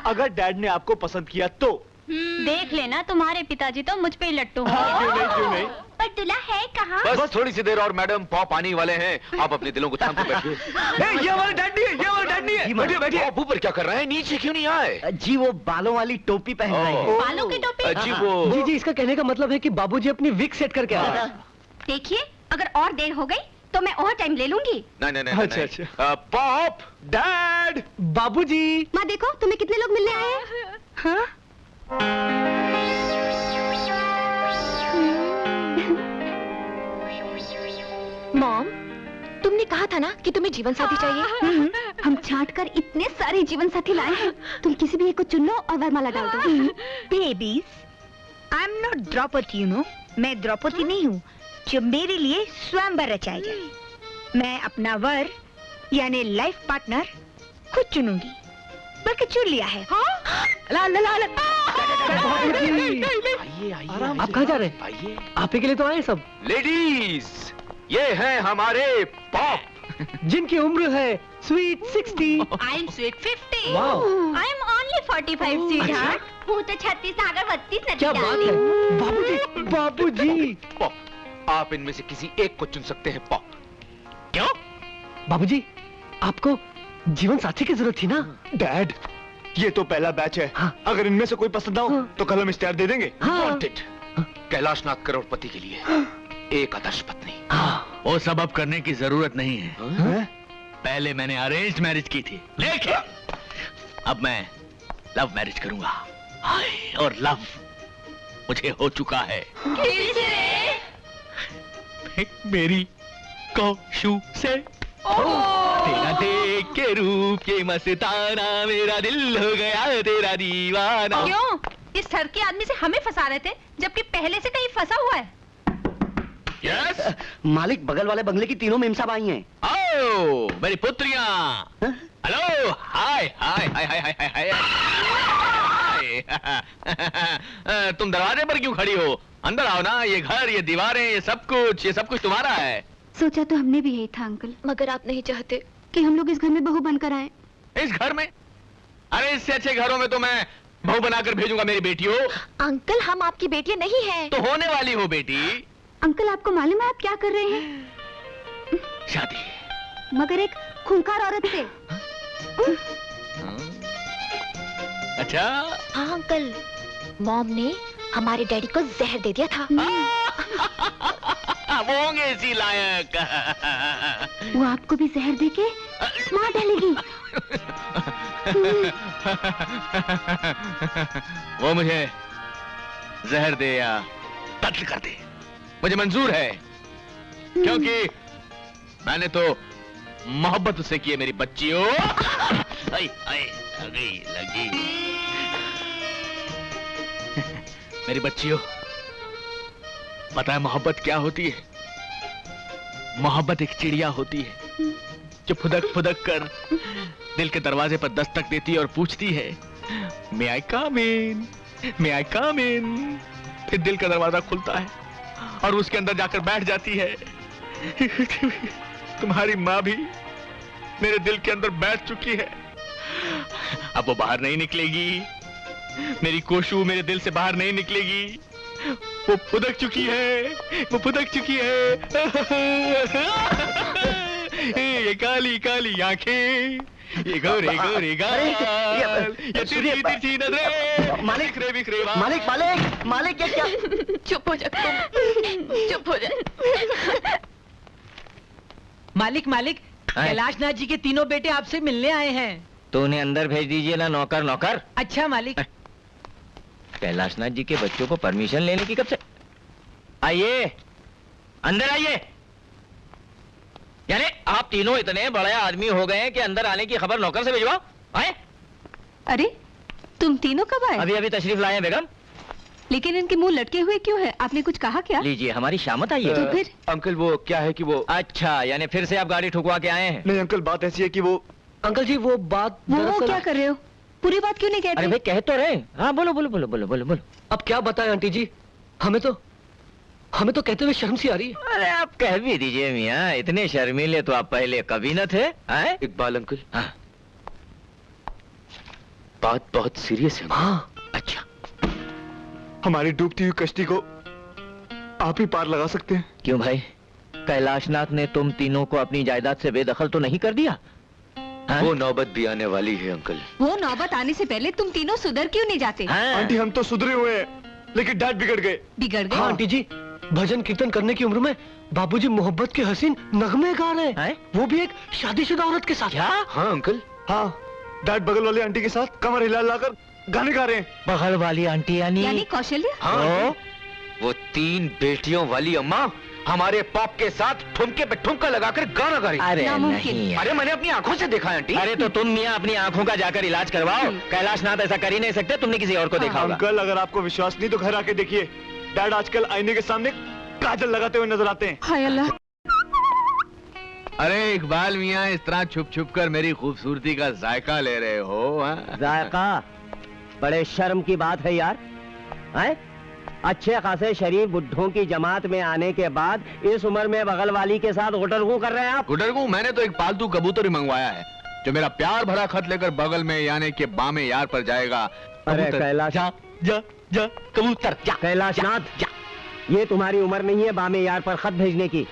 अगर डैड ने आपको पसंद किया तो देख लेना, तुम्हारे पिताजी तो मुझ पे ही लट्टू हैं। क्यों नहीं? पर दूल्हा है कहाँ? बस थोड़ी सी देर और मैडम, पॉप आने वाले हैं। आप अपने दिलों को थाम के बैठिए। ये हमारे डैड नहीं है, ये हमारे डैड नहीं है। बैठिए बैठिए। आप ऊपर क्या कर रहे हैं, नीचे क्यों नहीं आए? जी वो बालों वाली टोपी पहन रहे हैं। बालों की टोपी? जी वो जी इसका कहने का मतलब है कि बाबूजी अपनी विग सेट करके आ रहे हैं। देखिए, अगर और देर हो गई तो मैं और टाइम ले लूंगी। नहीं। अच्छा। पॉप, डैड, बाबूजी। माँ देखो, तुम्हें कितने लोग मिलने आए हैं? हाँ? मॉम, तुमने कहा था ना कि तुम्हें जीवन साथी चाहिए। हम छांट कर इतने सारे जीवन साथी लाए हैं, तुम किसी भी एक को चुन लो और वरमाला डाल दो। Babies, I am not Draupadi, you know. मैं द्रौपदी नहीं हूँ जो मेरे लिए स्वयंवर रचाए जाए। मैं अपना वर यानी लाइफ पार्टनर खुद चुनूंगी, बल्कि चुन लिया है। ला ला ला ला। आप कहाँ जा रहे हैं? आइए। आप ही के लिए तो आए सब। लेडीज, ये हैं हमारे पॉप, जिनकी उम्र है sweet 60। I am sweet 50। Wow. I am only 45 sweetheart. हूँ तो 36 आगर 32 नदी क्या बात है बाबूजी, बाबूजी। पॉप, आप इनमें से किसी एक को चुन सकते हैं। पॉप, क्यों? बाबूजी, आपको जीवन साथी की जरूरत थी ना? डैड, ये तो पहला बैच है। हाँ। अगर इनमें से कोई पसंद आओ तो कल हम इश्तेहार दे देंगे। वांटेड, कैलाशनाथ करोड़पति के लिए एक आदर्श पत्नी। वो सब अब करने की जरूरत नहीं है। पहले मैंने अरेंज मैरिज की थी, लेकिन अब मैं लव मैरिज करूंगा। हाय, और लव मुझे हो चुका है। मेरी कौशु से तेरा देख के रूप के मस्ताना, मेरा दिल हो गया तेरा दीवाना। क्यों? इस सर के आदमी से हमें फंसा रहे थे, जबकि पहले से कहीं फंसा हुआ है। यस? मालिक, बगल वाले बंगले की तीनों मेम साहब आई हैं। आओ मेरी पुत्रियां। हेलो, हाय हाय हाय हाय हाय हाय हाय। तुम दरवाजे पर क्यों खड़ी हो? अंदर आओ ना, ये घर, ये दीवारें, ये सब कुछ तुम्हारा है। सोचा तो हमने भी यही था अंकल, मगर आप नहीं चाहते कि हम लोग इस घर में बहू बनकर आए। इस घर में? अरे इससे अच्छे घरों में तो मैं बहू बनाकर भेजूंगा मेरी बेटियों। अंकल हम आपकी बेटियां नहीं हैं। तो होने वाली हो बेटी। अंकल आपको मालूम है आप क्या कर रहे हैं? शादी, मगर एक खूंखार औरत से। अच्छा? हाँ अंकल, मॉम ने हमारे डैडी को जहर दे दिया था। वो होंगे इसी लायक। वो आपको भी जहर देके मार डालेगी। वो मुझे जहर दे या कत्ल कर दे, मुझे मंजूर है, क्योंकि मैंने तो मोहब्बत उससे की है मेरी बच्चियों। लगी मेरी बच्चियों, पता है मोहब्बत क्या होती है? मोहब्बत एक चिड़िया होती है जो फुदक फुदक कर दिल के दरवाजे पर दस्तक देती है और पूछती है, मे आई कम इन, मे आई कम इन। फिर दिल का दरवाजा खुलता है और उसके अंदर जाकर बैठ जाती है। तुम्हारी माँ भी मेरे दिल के अंदर बैठ चुकी है, अब वो बाहर नहीं निकलेगी। मेरी कोशू मेरे दिल से बाहर नहीं निकलेगी, वो फुदक चुकी है, वो फुदक चुकी है। ये काली काली आंखें, ये गोरे गोरे गाल, ये तिरछी तिरछी नजरें, मालिक बिखरे बिखरे बाल। मालिक मालिक मालिक ये क्या? चुप हो जा तुम, चुप हो जा। मालिक मालिक, कैलाशनाथ जी के तीनों बेटे आपसे मिलने आए हैं। तो उन्हें अंदर भेज दीजिए ना नौकर नौकर। अच्छा मालिक। कैलाशनाथ जी के बच्चों को परमिशन लेने की कब से? आइए अंदर आइए। यानी आप तीनों इतने बड़े आदमी हो गए कि अंदर आने की खबर नौकर से भिजवाओ। आए? अरे तुम तीनों कब आए? अभी अभी तशरीफ लाए हैं बेगम। लेकिन इनके मुंह लटके हुए क्यों है? आपने कुछ कहा क्या? लीजिए हमारी शामत आई है। तो फिर? अंकल वो क्या है कि वो। अच्छा यानी फिर से आप गाड़ी ठुकवा के आए हैं? नहीं अंकल, बात ऐसी है कि वो। अंकल जी वो बात वो क्या कर रहे हो? पूरी बात क्यों नहीं कहते? अरे भाई कह तो रहे। हाँ बोलो बोलो बोलो बोलो बोलो बोलो। अब क्या बताएं आंटी जी, हमें तो कहते हुए शर्म सी आ रही है। अरे आप कह भी दीजिए मियाँ, इतने शर्मीले तो आप पहले कभी न थे। इकबाल अंकल, हाँ बात बहुत सीरियस है। हाँ अच्छा, हमारी डूबती हुई कश्ती को आप ही पार लगा सकते हैं। क्यों भाई, कैलाशनाथ ने तुम तीनों को अपनी जायदाद से बेदखल तो नहीं कर दिया? वो नौबत भी आने वाली है अंकल। वो नौबत आने से पहले तुम तीनों सुधर क्यों नहीं जाते? आंटी हम तो सुधरे हुए हैं, लेकिन डैड बिगड़ गए। बिगड़ गए? हाँ आंटी जी, भजन कीर्तन करने की उम्र में बाबूजी मोहब्बत के हसीन नगमे गा रहे हैं, वो भी एक शादीशुदा औरत के साथ। क्या? हाँ अंकल। हाँ, डैड बगल वाली आंटी के साथ कमर हिला लाकर गाने गा रहे हैं। बगल वाली आंटी यानी कौशल्या? हाँ, वो 3 बेटियों वाली अम्मा हमारे पॉप के साथ ठुमके पे ठुमका लगाकर गाना गा रही। अरे नहीं, अरे मैंने अपनी आंखों से देखा है आंटी। अरे तो तुम मियाँ अपनी आंखों का जाकर इलाज करवाओ। कैलाशनाथ ऐसा कर ही नहीं सकते, तुमने किसी और को देखा होगा। अंकल अगर आपको विश्वास नहीं तो घर आके देखिए, डैड आजकल आईने के सामने काजल लगाते हुए नजर आते हैं। हाय अल्लाह। अरे इकबाल मियाँ, इस तरह छुप छुप कर मेरी खूबसूरती का जायका ले रहे हो? जायका? बड़े शर्म की बात है यार। हैं? अच्छे खासे शरीफ बुड्ढों की जमात में आने के बाद इस उम्र में बगल वाली के साथ गुटरगू कर रहे हैं आप? गुटरगू? मैंने तो एक पालतू कबूतर ही मंगवाया है जो मेरा प्यार भरा खत लेकर बगल में यानी के बामे यार पर जाएगा। अरे कैलाश, जा जा जा कबूतर जा। कैलाशनाथ, ये तुम्हारी उम्र नहीं है बामे यार पर खत भेजने की।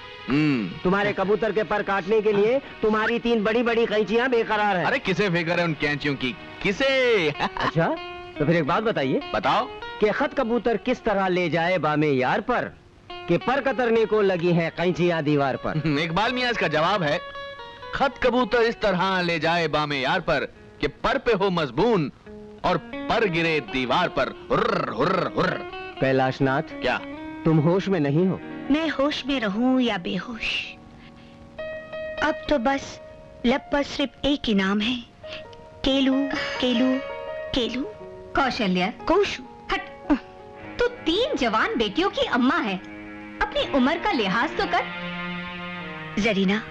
तुम्हारे कबूतर के पर काटने के लिए तुम्हारी 3 बड़ी बड़ी कैंचियां बेकरार है। अरे किसे फिक्र है उन कैंचियों की? किसे? अच्छा तो फिर एक बात बताइए। बताओ। कि खत कबूतर किस तरह ले जाए बामे यार पर कि पर कतरने को लगी है कैंचियां दीवार पर? इकबाल मियाँ इसका जवाब है, खत कबूतर इस तरह ले जाए बामे यार पर कि पर पे हो मजबून और पर गिरे दीवार पर। हुर्र हुर्र हुर्र। कैलाशनाथ, क्या तुम होश में नहीं हो? मैं होश में रहूं या बेहोश, अब तो बस लब पर सिर्फ एक ही नाम है, केलू केलू केलू। कौशल्या, कौशु, हट। तू 3 जवान बेटियों की अम्मा है, अपनी उम्र का लिहाज तो कर। जरीना,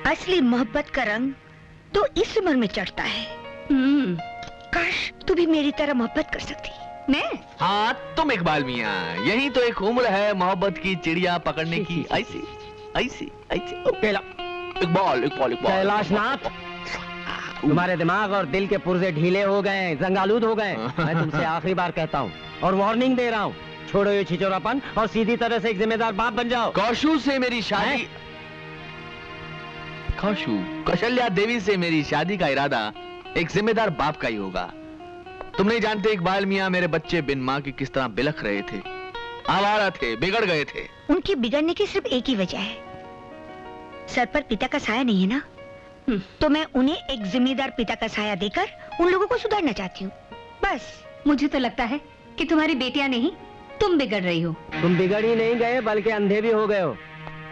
असली मोहब्बत का रंग तो इस उम्र में चढ़ता है। काश तू भी मेरी तरह मोहब्बत कर सकती। मैं? हाँ तुम इकबाल मियाँ, यही तो एक उम्र है मोहब्बत की चिड़िया पकड़ने की। ऐसी ऐसी ऐसी इकबाल इकबाल इकबाल। कैलाशनाथ, तुम्हारे दिमाग और दिल के पुर्जे ढीले हो गए, जंगालूद हो गए। मैं तुमसे आखिरी बार कहता हूँ और वार्निंग दे रहा हूँ, छोड़ो ये छिचोरापन और सीधी तरह से एक जिम्मेदार बाप बन जाओ। कौशु से मेरी शादी, कौशु कौशल्या देवी से मेरी शादी का इरादा एक जिम्मेदार बाप का ही होगा। तुम नहीं जानते इकबाल मियाँ, मेरे बच्चे बिन माँ की किस तरह बिलख रहे थे, आवारा थे, बिगड़ गए थे। उनके बिगड़ने की सिर्फ एक ही वजह है, सर पर पिता का साया नहीं है ना। तो मैं उन्हें एक जिम्मेदार पिता का साया देकर उन लोगों को सुधारना चाहती हूँ, बस। मुझे तो लगता है कि तुम्हारी बेटियां नहीं, तुम बिगड़ रही हो। तुम बिगड़ ही नहीं गए बल्कि अंधे भी हो गए हो।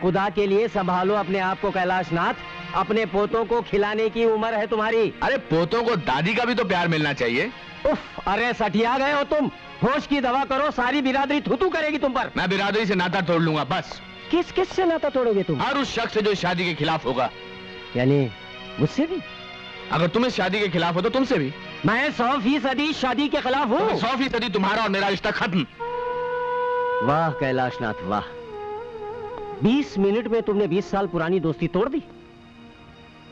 खुदा के लिए संभालो अपने आप को कैलाशनाथ, अपने पोतों को खिलाने की उम्र है तुम्हारी। अरे पोतों को दादी का भी तो प्यार मिलना चाहिए। उफ, अरे सठिया गए हो तुम। होश की दवा करो, सारी बिरादरी थूथू करेगी तुम पर। मैं बिरादरी से नाता तोड़ लूंगा बस। किस किस से नाता तोड़ोगे तुम? हर उस शख्स से जो शादी के खिलाफ होगा। यानी मुझसे भी? अगर तुम इस शादी के खिलाफ हो तो तुमसे भी। मैं 100% शादी के खिलाफ हूँ। 100% तुम्हारा और मेरा रिश्ता खत्म। वाह कैलाशनाथ वाह, 20 मिनट में तुमने 20 साल पुरानी दोस्ती तोड़ दी।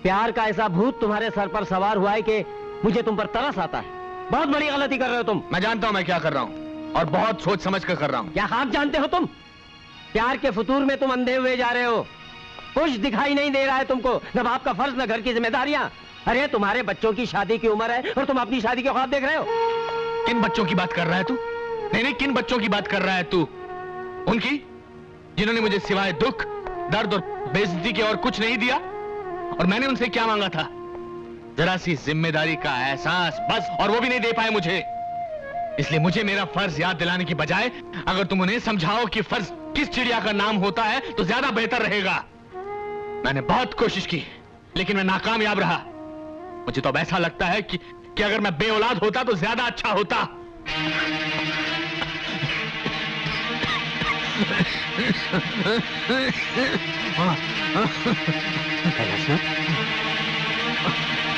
प्यार का ऐसा भूत तुम्हारे सर पर सवार हुआ है कि मुझे तुम पर तरस आता है। बहुत बड़ी गलती कर रहे हो तुम। मैं जानता हूं मैं क्या कर रहा हूं और बहुत सोच समझ कर कर रहा हूं। क्या आप जानते हो तुम? प्यार के फतूर में तुम अंधे हुए जा रहे हो। कुछ दिखाई नहीं दे रहा है तुमको, न बाप का फर्ज न घर की जिम्मेदारियां। अरे तुम्हारे बच्चों की शादी की उम्र है और तुम अपनी शादी के ख्वाब देख रहे हो। किन बच्चों की बात कर रहा है तू? नहीं, किन बच्चों की बात कर रहा है तू? उनकी जिन्होंने मुझे सिवाय दुख, दर्द और बेइज्जती के और कुछ नहीं दिया। और मैंने उनसे क्या मांगा था? जरा सी जिम्मेदारी का एहसास, बस। और वो भी नहीं दे पाए मुझे। इसलिए मुझे मेरा फर्ज याद दिलाने की बजाय अगर तुम उन्हें समझाओ कि फर्ज किस चिड़िया का नाम होता है तो ज्यादा बेहतर रहेगा। मैंने बहुत कोशिश की लेकिन मैं नाकामयाब रहा। मुझे तो अब ऐसा लगता है कि अगर मैं बेऔलाद होता तो ज्यादा अच्छा होता।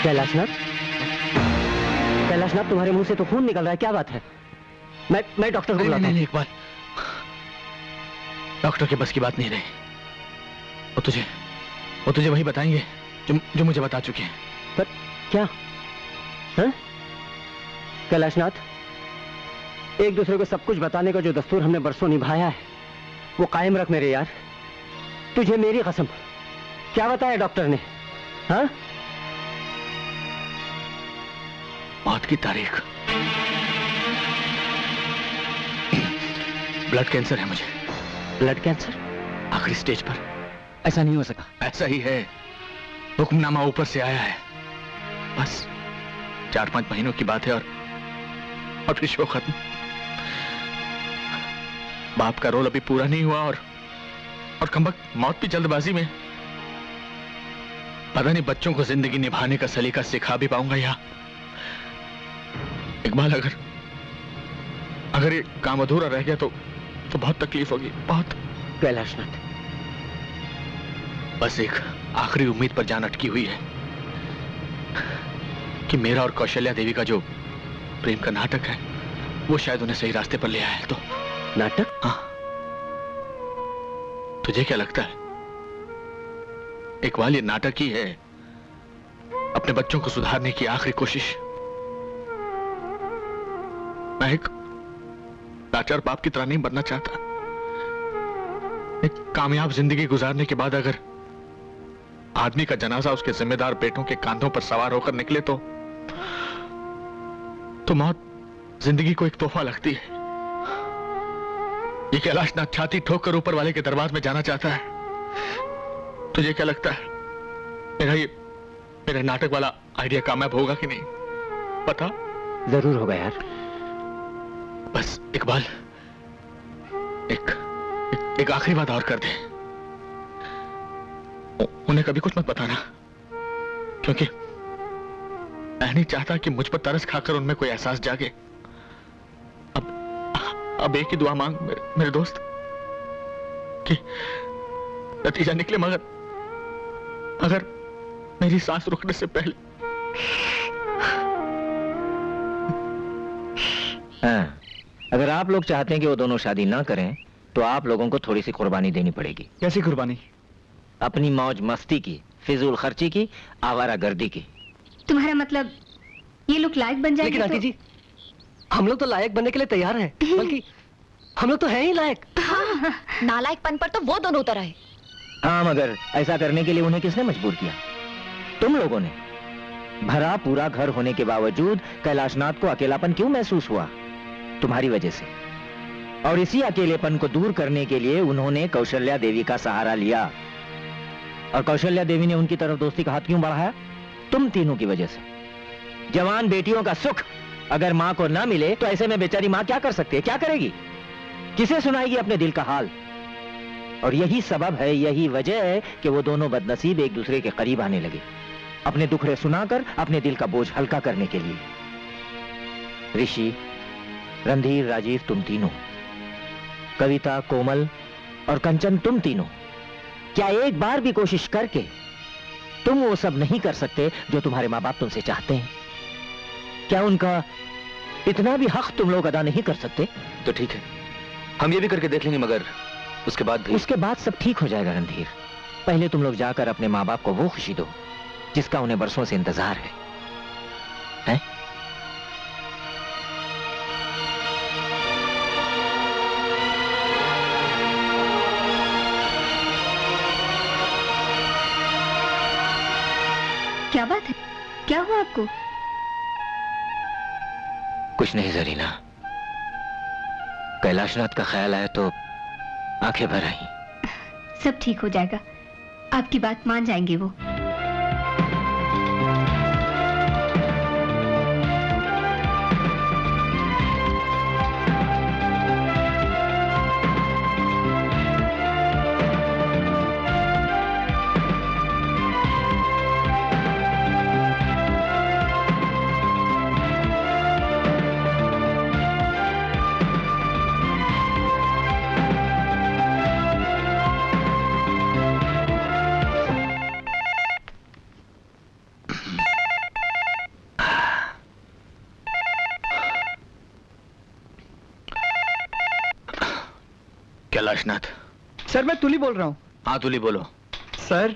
कैलाशनाथ, कैलाशनाथ तुम्हारे मुंह से तो खून निकल रहा है, क्या बात है? मैं डॉक्टर को बुलाता हूं। नहीं, एक बार डॉक्टर के बस की बात नहीं रही। वो तुझे वही बताएंगे जो मुझे बता चुके हैं। पर क्या? हाँ? कैलाशनाथ, एक दूसरे को सब कुछ बताने का जो दस्तूर हमने बरसों निभाया है वो कायम रख मेरे यार। तुझे मेरी कसम। क्या बताया डॉक्टर ने? हाँ? मौत की तारीख। ब्लड कैंसर है मुझे। Blood cancer? आखिरी स्टेज पर। ऐसा नहीं हो सका। ऐसा ही है, हुक्मनामा ऊपर से आया है। बस 4-5 महीनों की बात है और फिर शो खत्म। बाप का रोल अभी पूरा नहीं हुआ और कमबख्त मौत भी जल्दबाजी में। पता नहीं बच्चों को जिंदगी निभाने का सलीका सिखा भी पाऊंगा या इकबाल, अगर ये काम अधूरा रह गया तो बहुत तकलीफ होगी, बहुत। कैलाशनाथ, बस एक आखिरी उम्मीद पर जान अटकी हुई है कि मेरा और कौशल्या देवी का जो प्रेम का नाटक है वो शायद उन्हें सही रास्ते पर ले आया है। तो नाटक? हाँ। तुझे क्या लगता है इकबाल, ये नाटक ही है, अपने बच्चों को सुधारने की आखिरी कोशिश। मैं एक लाचार बाप की तरह नहीं बनना चाहता। एक कामयाब जिंदगी गुजारने के बाद अगर आदमी का जनाजा उसके जिम्मेदार बेटों के कांधों पर सवार होकर निकले तो मौत जिंदगी को एक तोहफा लगती है। ये कैलाशनाथ छाती ठोक कर ऊपर वाले के दरबार में जाना चाहता है। तुझे क्या लगता है मेरा नाटक वाला आइडिया कामयाब होगा कि नहीं? पता? जरूर होगा यार। बस इकबाल, एक आखिरी बात और कर दे। उन्हें कभी कुछ मत बताना, क्योंकि मैं नहीं चाहता कि मुझ पर तरस खाकर उनमें कोई एहसास जागे। अब एक ही दुआ मांग मेरे दोस्त कि नतीजा निकले, मगर मेरी सांस रुकने से पहले। हाँ, अगर आप लोग चाहते हैं कि वो दोनों शादी ना करें तो आप लोगों को थोड़ी सी कुर्बानी देनी पड़ेगी। कैसी कुर्बानी? अपनी मौज मस्ती की, फिजूल खर्ची की, आवारागर्दी की। तुम्हारा मतलब ये लोग लायक बन जाएंगे? लेकिन आंटी जी, हम लोग तो लायक बनने के लिए तैयार हैं, बल्कि हम लोग तो हैं ही लायक। हाँ, नालायकपन पर तो वो दोनों उतर आए। हाँ, मगर ऐसा करने के लिए उन्हें किसने मजबूर किया? तुम लोगों ने। भरा पूरा घर होने के बावजूद कैलाशनाथ को अकेलापन क्यों महसूस हुआ? तुम्हारी वजह से। और इसी अकेलेपन को दूर करने के लिए उन्होंने कौशल्या देवी का सहारा लिया। और कौशल्या देवी ने उनकी तरफ दोस्ती का हाथ क्यों बढ़ाया? तुम तीनों की वजह से। जवान बेटियों का सुख अगर मां को ना मिले तो ऐसे में बेचारी मां क्या कर सकती है? क्या करेगी? किसे सुनाएगी अपने दिल का हाल? और यही सबब है, यही वजह है कि वो दोनों बदनसीब एक दूसरे के करीब आने लगे, अपने दुखड़े सुनाकर अपने दिल का बोझ हल्का करने के लिए। ऋषि, रणधीर, राजीव, तुम तीनों, कविता, कोमल और कंचन, तुम तीनों, क्या एक बार भी कोशिश करके तुम वो सब नहीं कर सकते जो तुम्हारे माँ बाप तुमसे चाहते हैं? क्या उनका इतना भी हक तुम लोग अदा नहीं कर सकते? तो ठीक है, हम ये भी करके देख लेंगे, मगर उसके बाद भी? उसके बाद सब ठीक हो जाएगा रणधीर। पहले तुम लोग जाकर अपने माँ बाप को वो खुशी दो जिसका उन्हें बरसों से इंतजार है, हैं? क्या बात है? क्या हुआ आपको? कुछ नहीं जरीना, कैलाशनाथ का ख्याल आया तो आंखें भर आई। सब ठीक हो जाएगा, आपकी बात मान जाएंगे वो। कैलाशनाथ। सर, मैं तुली बोल रहा हूँ। हाँ, तुली बोलो। सर,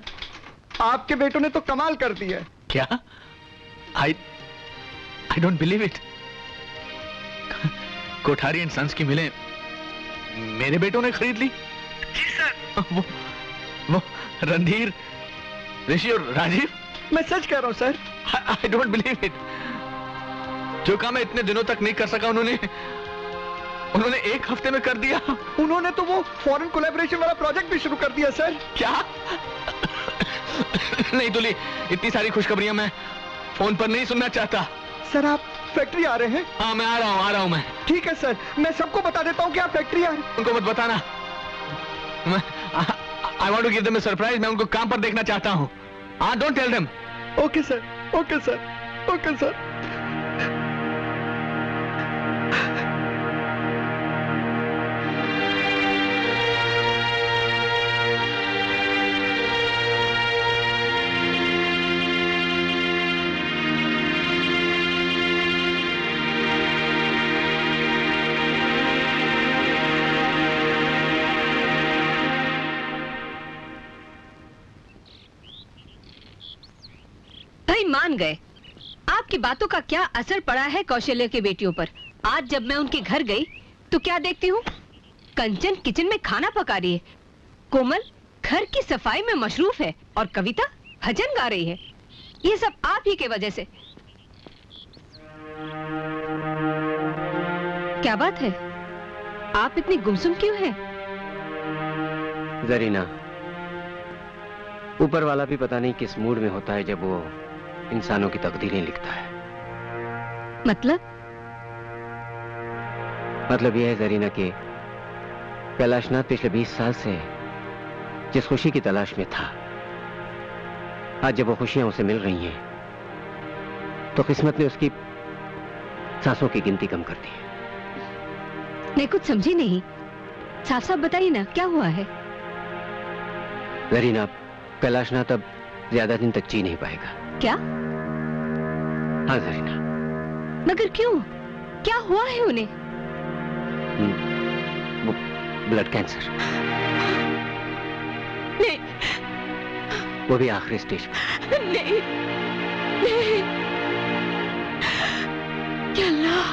आपके बेटों ने तो कमाल कर दिया है। क्या? I don't believe it. Kothari and sons की मिलें मेरे बेटों ने खरीद ली? जी सर। वो रणधीर, ऋषि और राजीव? मैं सच कह रहा हूँ sir. I don't believe it. जो काम मैं इतने दिनों तक नहीं कर सका उन्होंने एक हफ्ते में कर दिया। उन्होंने तो वो फॉरेन कोलैबोरेशन वाला प्रोजेक्ट भी शुरू कर दिया सर। क्या? नहीं तुली, इतनी सारी खुशखबरियां मैं फोन पर नहीं सुनना चाहता। सर, आप फैक्ट्री आ रहे हैं? हाँ, मैं आ रहा हूँ मैं। ठीक है सर, मैं सबको बता देता हूँ कि आप फैक्ट्री आ रहे हैं। उनको मत बताना। I want to give them a surprise. मैं उनको काम पर देखना चाहता हूँ। हाँ, don't tell them. Okay sir, okay sir, okay sir. मान गए। आपकी बातों का क्या असर पड़ा है कौशल्या के बेटियों पर? आज जब मैं उनके घर गई तो क्या देखती हूँ? कंचन किचन में खाना पका रही है, कोमल घर की सफाई में मशरूफ है और कविता भजन गा रही है। ये सब आप ही के वजह से। क्या बात है? आप इतनी गुमसुम क्यों हैं? जरीना, ऊपर वाला भी पता नहीं किस मूड में होता है जब वो इंसानों की तकदीरें लिखता है। मतलब यह है जरीना कि कैलाशनाथ पिछले 20 साल से जिस खुशी की तलाश में था, आज जब वो खुशियां उसे मिल रही हैं तो किस्मत ने उसकी सांसों की गिनती कम कर दी है। मैं कुछ समझी नहीं, साफ साफ बताइए ना, क्या हुआ है? जरीना, कैलाशनाथ अब ज्यादा दिन तक जी नहीं पाएगा। क्या? हाँ जरीना। मगर क्यों? क्या हुआ है उन्हें? वो ब्लड कैंसर। नहीं, वो भी आखिरी स्टेज पे। नहीं, नहीं। अल्लाह,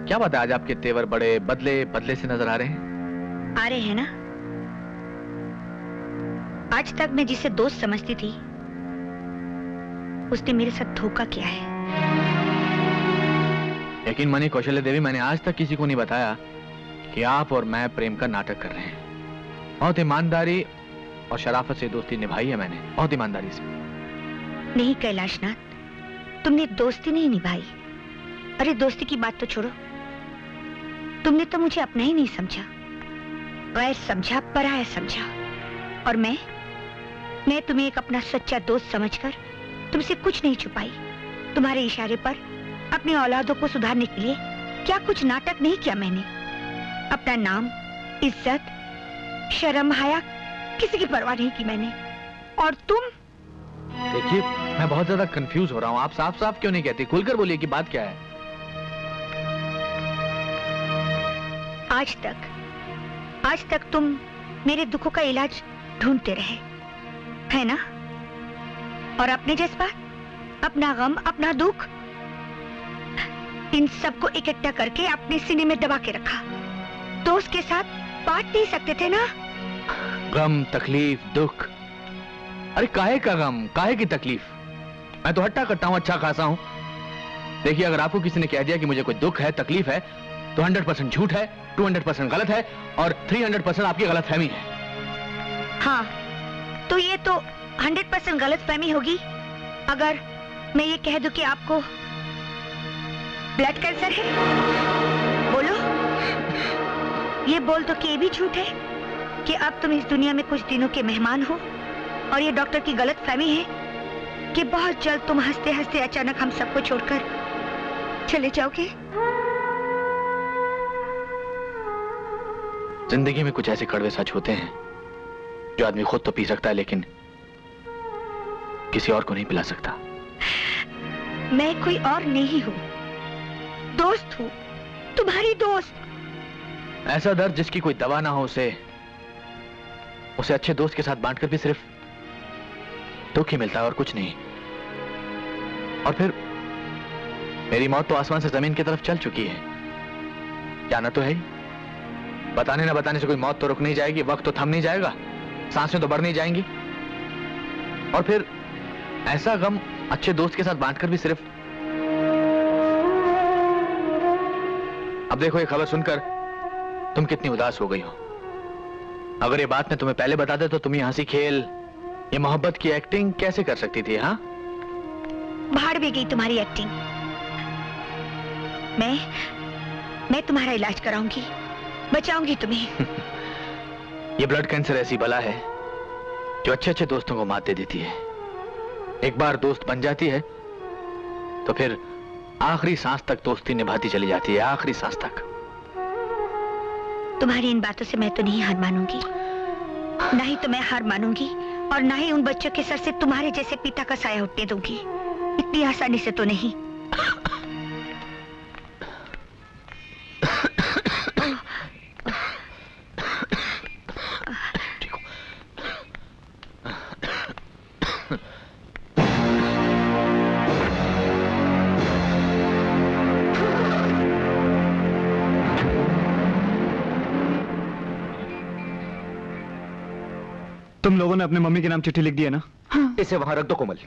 क्या बात है, आज आपके तेवर बड़े बदले बदले से नजर आ रहे हैं? आ रहे हैं ना। आज तक मैं जिसे दोस्त समझती थी उसने मेरे साथ धोखा किया है। यकीन मानिए कौशल्या देवी, मैंने आज तक किसी को नहीं बताया कि आप और मैं प्रेम का नाटक कर रहे हैं। बहुत ईमानदारी और शराफत से दोस्ती निभाई है मैंने, बहुत ईमानदारी से। नहीं कैलाशनाथ, तुमने दोस्ती नहीं निभाई। अरे दोस्ती की बात तो छोड़ो, तुमने तो मुझे अपना ही नहीं समझा, गैर समझा, पराया समझा। और मैं तुम्हें एक अपना सच्चा दोस्त समझकर तुमसे कुछ नहीं छुपाई। तुम्हारे इशारे पर अपनी औलादों को सुधारने के लिए क्या कुछ नाटक नहीं किया मैंने। अपना नाम, इज्जत, शर्म, हया किसी की परवाह नहीं की मैंने। और तुम? देखिए, मैं बहुत ज्यादा कंफ्यूज हो रहा हूँ। आप साफ साफ क्यों नहीं कहती? खुलकर बोलिए कि बात क्या है। आज तक तुम मेरे दुखों का इलाज ढूंढते रहे, है ना? और अपने जज्बात, अपना गम, अपना दुख, इन सबको इकट्ठा करके अपने सीने में दबा के रखा। दोस्त के साथ बांट नहीं सकते थे ना? गम, तकलीफ, दुख। अरे काहे का गम, काहे की तकलीफ? मैं तो हट्टा कट्टा हूं, अच्छा खासा हूं। देखिए, अगर आपको किसी ने कह दिया कि मुझे कोई दुख है, तकलीफ है, तो 100% झूठ है, 200% गलत है और 300% आपकी गलतफहमी है। हाँ, तो ये तो 100% गलतफहमी होगी अगर मैं ये कह दूं कि आपको ब्लड कैंसर है। बोलो, ये बोल दो कि ये भी झूठ है कि अब तुम इस दुनिया में कुछ दिनों के मेहमान हो और ये डॉक्टर की गलतफहमी है कि बहुत जल्द तुम हंसते हंसते अचानक हम सबको छोड़कर चले जाओगे। जिंदगी में कुछ ऐसे कड़वे सच होते हैं जो आदमी खुद तो पी सकता है लेकिन किसी और को नहीं पिला सकता। मैं कोई और नहीं हूँ, दोस्त हूँ, तुम्हारी दोस्त। ऐसा दर्द जिसकी कोई दवा ना हो, उसे अच्छे दोस्त के साथ बांटकर भी सिर्फ दुख ही मिलता है और कुछ नहीं। और फिर मेरी मौत तो आसमान से जमीन की तरफ चल चुकी है, जाना तो है ही। बताने ना बताने से कोई मौत तो रुक नहीं जाएगी, वक्त तो थम नहीं जाएगा, सांसें तो बढ़ नहीं जाएंगी। और फिर ऐसा गम अच्छे दोस्त के साथ बांटकर भी सिर्फ। अब देखो, ये खबर सुनकर तुम कितनी उदास हो गई हो। अगर ये बात मैं तुम्हें पहले बता दे तो तुम ये हंसी खेल, ये मोहब्बत की एक्टिंग कैसे कर सकती थी? हाँ, भाड़ में गई तुम्हारी एक्टिंग। मैं तुम्हारा इलाज कराऊंगी, बचाऊंगी तुम्हें। ये ब्लड कैंसर ऐसी बला है जो अच्छे अच्छे दोस्तों को मात दे देती है। एक बार दोस्त बन जाती है तो फिर आखिरी सांस तक दोस्ती निभाती चली जाती है, आखिरी सांस तक। तुम्हारी इन बातों से मैं तो नहीं हार मानूंगी, ना ही तो मैं हार मानूंगी और ना ही उन बच्चों के सर से तुम्हारे जैसे पिता का साया उठने दूंगी। इतनी आसानी से तो नहीं। तुम लोगों ने अपने मम्मी के नाम चिट्ठी लिख दी है ना? हाँ। इसे वहां रख दो कोमल,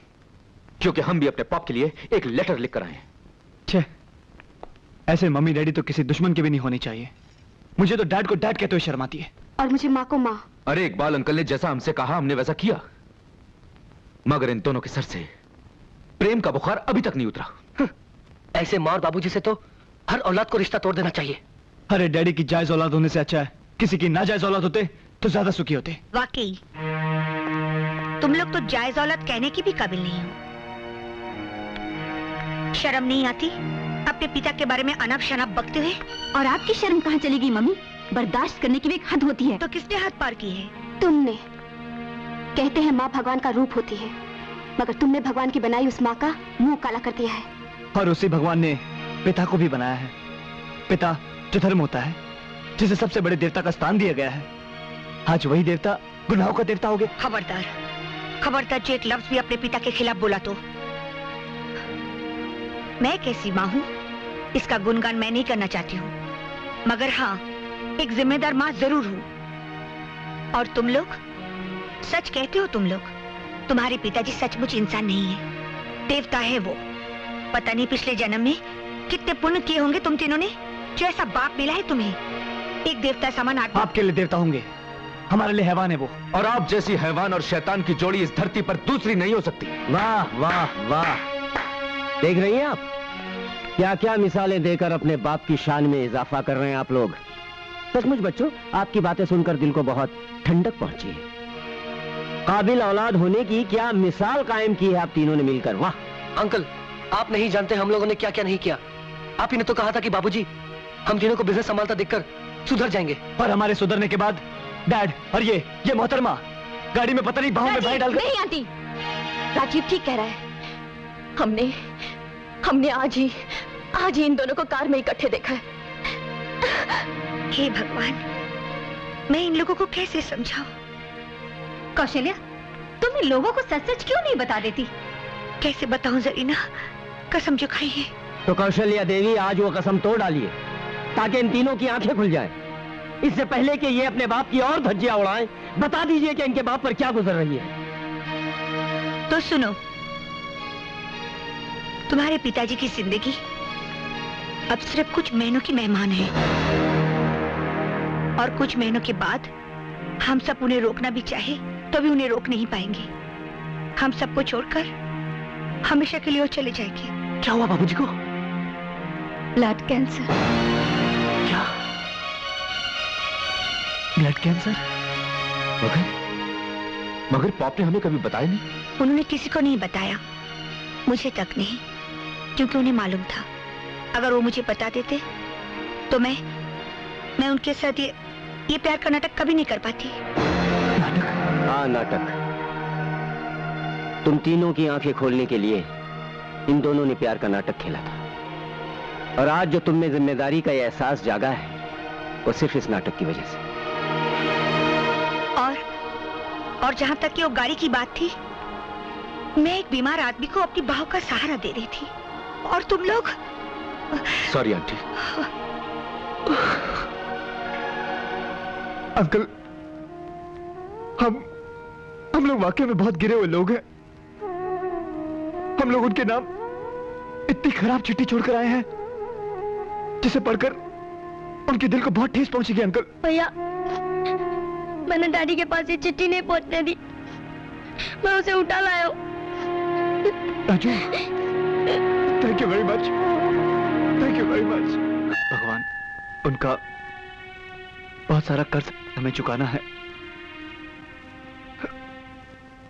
क्योंकि हम भी अपने पाप के लिए एक लेटर लिख कर आए हैं। छे, ऐसे मम्मी डैडी तो किसी दुश्मन के भी नहीं होने चाहिए। मुझे तो डैड को डैड कहते हुए शर्म आती है। और मुझे माँ को माँ। अरे इकबाल अंकल ने जैसा हमसे कहा हमने वैसा किया, मगर इन दोनों के सर से प्रेम का बुखार अभी तक नहीं उतरा। ऐसे माँ और बाबूजी से तो हर औलाद को रिश्ता तोड़ देना चाहिए। अरे डैडी की जायज औलाद होने से अच्छा है किसी की नाजायज औलाद होते तो ज्यादा सुखी होते। वाकई तुम लोग तो जायज औलाद कहने की भी काबिल नहीं हो। शर्म नहीं आती अपने पिता के बारे में अनाप शनाप बकते हुए? और आपकी शर्म कहाँ चलेगी मम्मी? बर्दाश्त करने की भी एक हद होती है। तो किसने हद पार की है? तुमने। कहते हैं माँ भगवान का रूप होती है, मगर तुमने भगवान की बनाई उस माँ का मुंह काला कर दिया है। और उसी भगवान ने पिता को भी बनाया है। पिता जो धर्म होता है, जिसे सबसे बड़े देवता का स्थान दिया गया है, आज वही देवता गुनाहों का देवता हो गया। खबरदार, खबरदार जो एक लफ्ज भी अपने पिता के खिलाफ बोला तो। मैं कैसी माँ हूँ इसका गुणगान मैं नहीं करना चाहती हूँ, मगर हाँ, एक जिम्मेदार माँ जरूर हूँ। और तुम लोग सच कहते हो, तुम लोग, तुम्हारे पिताजी सचमुच इंसान नहीं है, देवता है वो। पता नहीं पिछले जन्म में कितने पुण्य किए होंगे तुम तीनों ने, जो ऐसा बाप मिला है तुम्हें। एक देवता समान आत्मा। आपके लिए देवता होंगे, हमारे लिए हैवान है वो। और आप जैसी हैवान और शैतान की जोड़ी इस धरती पर दूसरी नहीं हो सकती। वाह वाह वाह, देख रही हैं आप क्या क्या मिसालें देकर अपने बाप की शान में इजाफा कर रहे हैं आप लोग। सचमुच बच्चों, आपकी बातें सुनकर दिल को बहुत ठंडक पहुंची है। काबिल औलाद होने की क्या मिसाल कायम की है आप तीनों ने मिलकर। वाह अंकल, आप नहीं जानते हम लोगों ने क्या क्या नहीं किया। आप ही ने तो कहा था कि बाबूजी हम तीनों को बिजनेस संभालता देखकर सुधर जाएंगे। और हमारे सुधरने के बाद डैड और ये मोहतरमा गाड़ी में पता नहीं बाहों में भाई डालकर। नहीं आंटी, राजीव ठीक कह रहा है। हमने आज ही इन दोनों को कार में इकट्ठे देखा है। हे भगवान, मैं इन लोगों को कैसे समझाऊं? कौशल्या, तुम इन लोगों को सच सच क्यों नहीं बता देती? कैसे बताऊं जरीना, कसम जो खाई है। तो कौशल्या देवी, आज वो कसम तोड़ डालिए ताकि इन तीनों की आंखें खुल जाएं। इससे पहले कि ये अपने बाप की और धज्जियां उड़ाएं, बता दीजिए कि इनके बाप पर क्या गुजर रही है। तो सुनो, तुम्हारे पिताजी की जिंदगी अब सिर्फ कुछ महीनों की मेहमान है, और कुछ महीनों के बाद हम सब उन्हें रोकना भी चाहे तो भी उन्हें रोक नहीं पाएंगे। हम सबको छोड़कर हमेशा के लिए वो चले जाएंगे। क्या हुआ बाबूजी को? Blood cancer. क्या? Blood cancer? मगर पॉप ने हमें कभी बताया नहीं। उन्होंने किसी को नहीं बताया, मुझे तक नहीं, क्योंकि उन्हें मालूम था अगर वो मुझे बता देते तो मैं उनके साथ ये प्यार का नाटक कभी नहीं कर पाती। हाँ, नाटक। तुम तीनों की आंखें खोलने के लिए इन दोनों ने प्यार का नाटक खेला था, और आज जो तुम में जिम्मेदारी का ये एहसास जागा है वो सिर्फ इस नाटक की वजह से। और जहां तक कि वो गाड़ी की बात थी, मैं एक बीमार आदमी को अपनी बाहों का सहारा दे रही थी, और तुम लोग। Sorry aunty. अंकल, हम लोग वाकई में बहुत गिरे हुए लोग हैं। हम लोग उनके नाम इतनी खराब चिट्ठी छोड़कर आए हैं जिसे पढ़कर उनके दिल को बहुत ठेस पहुंचेगी। अंकल भैया, मैंने डैडी के पास ये चिट्ठी नहीं पहुंचने दी, मैं उसे उठा लाया हूं। Raju, thank you very much, thank you very much. भगवान, उनका बहुत सारा कर्ज हमें चुकाना है।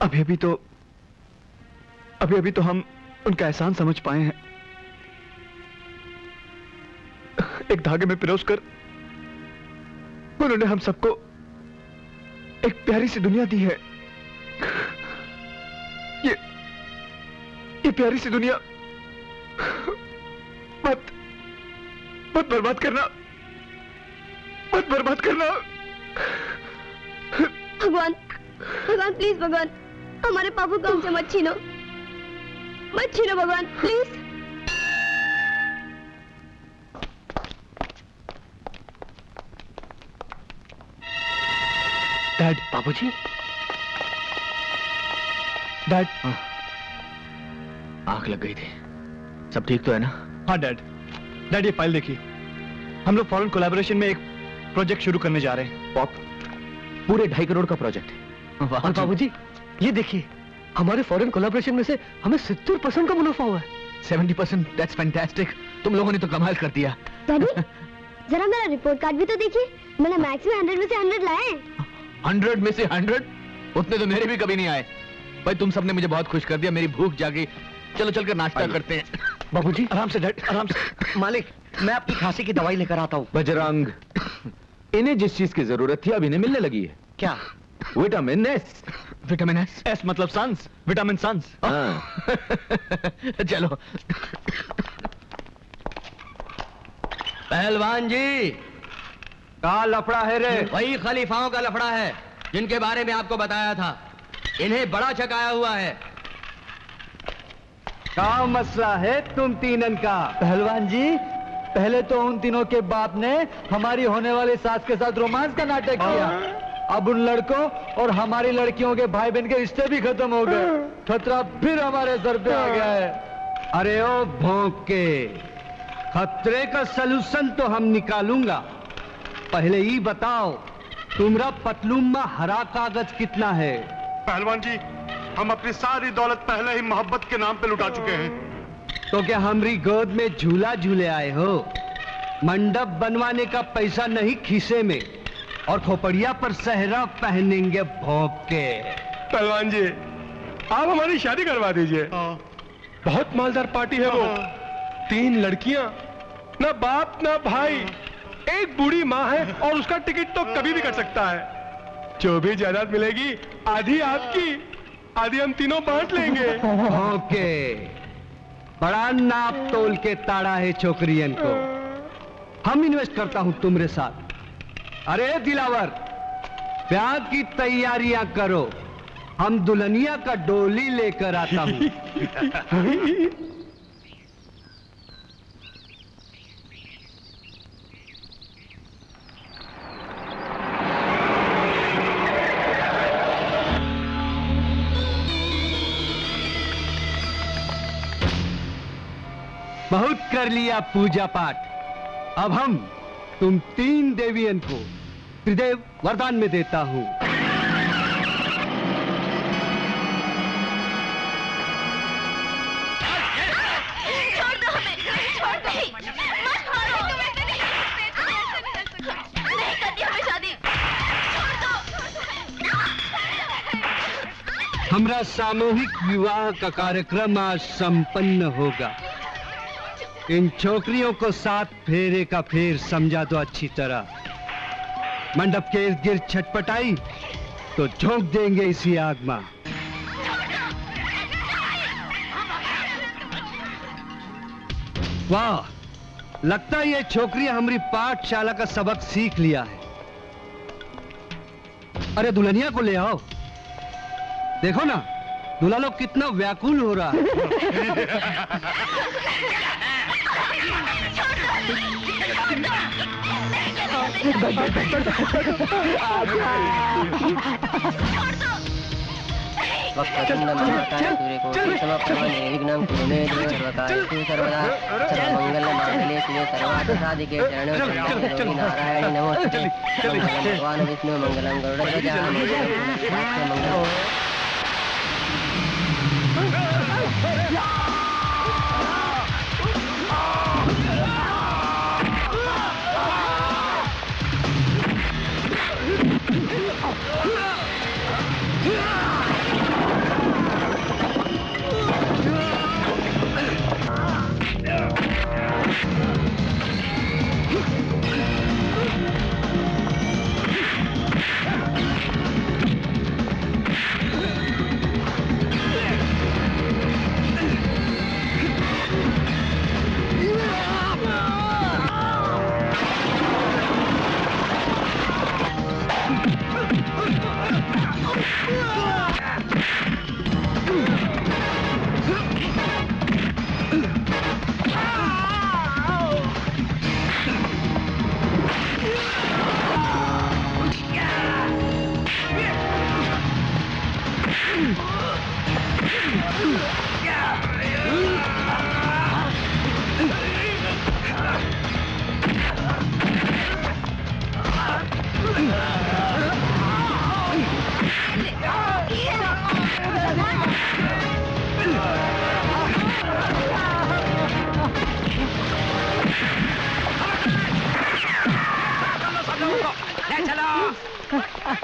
अभी अभी तो हम उनका एहसान समझ पाए हैं। एक धागे में पिरोसकर उन्होंने हम सबको एक प्यारी सी दुनिया दी है। ये प्यारी सी दुनिया मत बर्बाद करना, मत बर्बाद करना। भगवान, प्लीज भगवान, हमारे पापू को हमसे मत छीनो भगवान, प्लीज। डैड। बाबूजी। डैड। आंख लग गई थी, सब ठीक तो है ना? हाँ डैड। डैड, ये फाइल देखिए, हम लोग फॉरेन कोलैबोरेशन में एक प्रोजेक्ट शुरू करने जा रहे हैं। पॉप, पूरे 2.5 करोड़ का प्रोजेक्ट। और बाबूजी, ये देखिए, हमारे फॉरेन कोलैबोरेशन में से हमें 70% का मुनाफा हुआ है। 70%, दैट्स फैंटास्टिक। तुम लोगों ने तो कमाल कर दिया। डैडी, जरा मेरा रिपोर्ट कार्ड भी तो देखिए, मैंने मैथ्स में 100 में से 100 लाए हैं। 100 में से 100? उतने तो मेरे भी कभी नहीं आए। भाई, तुम सबने मुझे बहुत खुश कर दिया, मेरी भूख जागी। चलो चलकर नाश्ता करते हैं। बाबूजी, आराम से डैड, आराम से। मालिक, मैं आपकी खांसी की दवाई लेकर आता हूँ। बजरंग, इन्हें जिस चीज की जरूरत थी अब इन्हें मिलने लगी है। क्या? Vitamin S. Vitamin S? S मतलब सन्स, विटामिन सन्स। चलो। पहलवान जी, कहाँ लफड़ा है रे? वही खलीफाओं का लफड़ा है जिनके बारे में आपको बताया था। इन्हें बड़ा चकाया हुआ है। क्या मसला है तुम तीनन का? पहलवान जी, पहले तो उन तीनों के बाप ने हमारी होने वाली सास के साथ रोमांस का नाटक किया। अब उन लड़कों और हमारी लड़कियों के भाई बहन के रिश्ते भी खत्म हो गए। खतरा फिर हमारे सर पे आ गया है। अरे ओ भौंक के, खतरे का सलूशन तो हम निकालूंगा। पहले ही बताओ, तुम्हारा पतलून में हरा कागज कितना है? पहलवान जी, हम अपनी सारी दौलत पहले ही मोहब्बत के नाम पे लुटा चुके हैं। तो क्या हमारी गोद में झूला झूले आए हो? मंडप बनवाने का पैसा नहीं खीसे में, और खोपड़िया पर सहरा पहनेंगे भौंक के। पहलवान जी, आप हमारी शादी करवा दीजिए। बहुत मालदार पार्टी है वो। 3 लड़कियां, ना बाप ना भाई, एक बूढ़ी माँ है और उसका टिकट तो कभी भी कट सकता है। जो भी जायदाद मिलेगी आधी आपकी, आधी हम तीनों बांट लेंगे। ओके, बड़ा नाप तोल के ताड़ा है छोकरियन को। हम इन्वेस्ट करता हूं तुम्हारे साथ। अरे दिलावर, ब्याह की तैयारियां करो, हम दुल्हनिया का डोली लेकर आता हूं। बहुत कर लिया पूजा पाठ। अब हम तुम 3 देवियन को त्रिदेव वरदान में देता हूं। छोड़ दो हमें, छोड़ दो, मत मारो। नहीं करती हमें शादी, छोड़ दो। हमारा सामूहिक विवाह का कार्यक्रम आज संपन्न होगा। इन छोकरियों को 7 फेरे का फेर समझा दो अच्छी तरह। मंडप के इर्द गिर्द छटपटाई तो झोंक देंगे इसी आग में। वाह, लगता है ये छोकरियां हमारी पाठशाला का सबक सीख लिया है। अरे दुल्हनिया को ले आओ, देखो ना दूल्हा लोग कितना व्याकुल हो रहा है। नारायणी नमोस्तुते। भगवान विष्णु मंगलम गरुड़।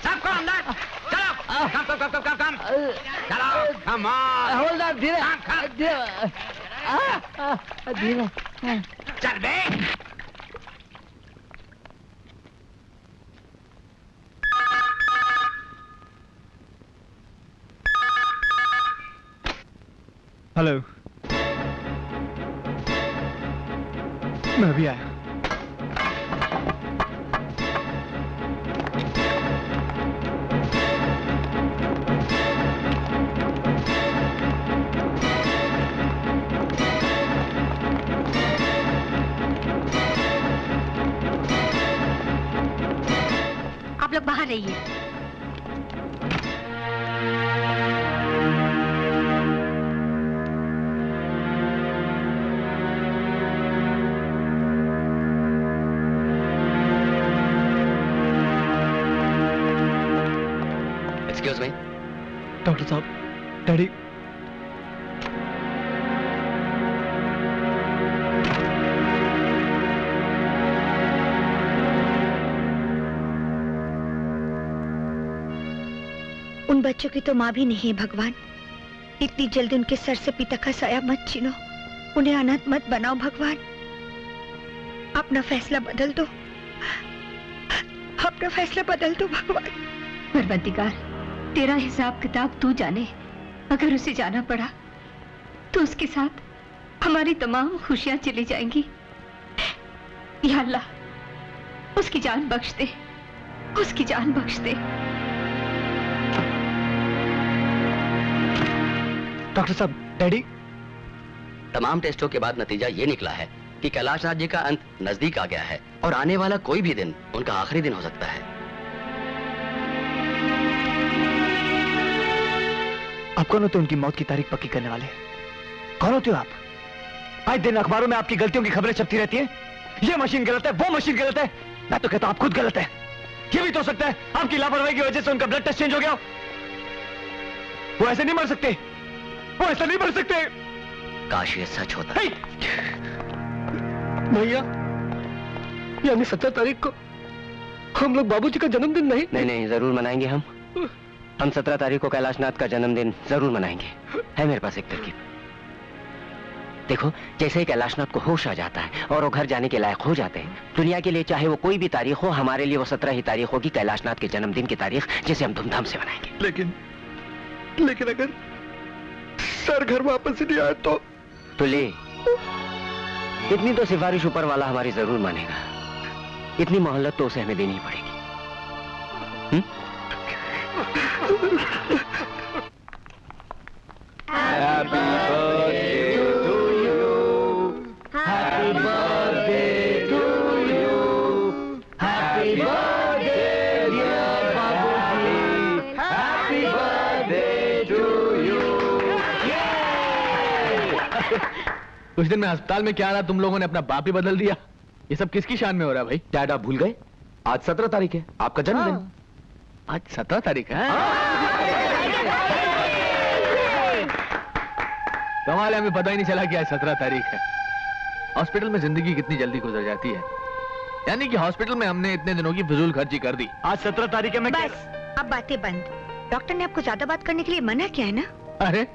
सबको अंदर चलो। कम चलो, कम ऑन। हवलदार धीरे धीरे चल बे। हेलो, मैं भी आया। रहिए। Excuse me. डॉक्टर साहब, डैडी। उन बच्चों की तो माँ भी नहीं है भगवान। इतनी जल्दी उनके सर से पिता का साया मत छीनो, उन्हें अनाथ मत बनाओ भगवान। अपना फैसला बदल दो, अपना फैसला बदल दो भगवान। परवरदिगार, तेरा हिसाब किताब तू जाने। अगर उसे जाना पड़ा तो उसके साथ हमारी तमाम खुशियां चली जाएंगी। या अल्लाह, उसकी जान बख्श दे, उसकी जान बख्श दे। डॉक्टर साहब, डैडी। तमाम टेस्टों के बाद नतीजा ये निकला है कि कैलाश नाथ जी का अंत नजदीक आ गया है और आने वाला कोई भी दिन उनका आखिरी दिन हो सकता है। आप कौन होते उनकी मौत की तारीख पक्की करने वाले? कौन होते हो आप? आज दिन अखबारों में आपकी गलतियों की खबरें छपती रहती हैं। ये मशीन गलत है, वो मशीन गलत है। मैं तो कहता हूं आप खुद गलत है। ये भी तो हो सकता है आपकी लापरवाही की वजह से उनका ब्लड टेस्ट चेंज हो गया। वो ऐसे नहीं मर सकते, वो ऐसा नहीं मर सकते। काश ये सच होता। भैया, यानी 17 तारीख को हम लोग बाबूजी का जन्मदिन नहीं? नहीं, जरूर मनाएंगे हम 17 तारीख को कैलाश नाथ का जन्मदिन जरूर मनाएंगे। है मेरे पास एक तरकीब। देखो, जैसे ही कैलाश नाथ को होश आ जाता है और वो घर जाने के लायक हो जाते हैं, दुनिया के लिए चाहे वो कोई भी तारीख हो, हमारे लिए वो 17 ही तारीख होगी, कैलाश नाथ के जन्मदिन की तारीख, जिसे हम धूमधाम से मनाएंगे। लेकिन अगर सर घर वापस नहीं आया तो ले, इतनी तो सिफारिश ऊपर वाला हमारी जरूर मानेगा। इतनी मोहलत तो उसे हमें देनी पड़ेगी। Happy birthday to you. Happy birthday to you. Happy birthday dear Babuji. Happy birthday to you. कुछ दिन में अस्पताल में क्या रहा, तुम लोगों ने अपना बाप ही बदल दिया। ये सब किसकी शान में हो रहा है भाई? डैड, आप भूल गए? आज 17 तारीख है, आपका जन्मदिन। आज 17 तारीख है? कमाल है, हमें पता ही नहीं चला कि आज 17 तारीख है। हॉस्पिटल में जिंदगी कितनी जल्दी गुजर जाती है। यानी कि हॉस्पिटल में हमने इतने दिनों की फिजूल खर्ची कर दी। आज 17 तारीख है। मैं बस, अब बातें बंद। डॉक्टर ने आपको ज्यादा बात करने के लिए मना किया है ना? अरे,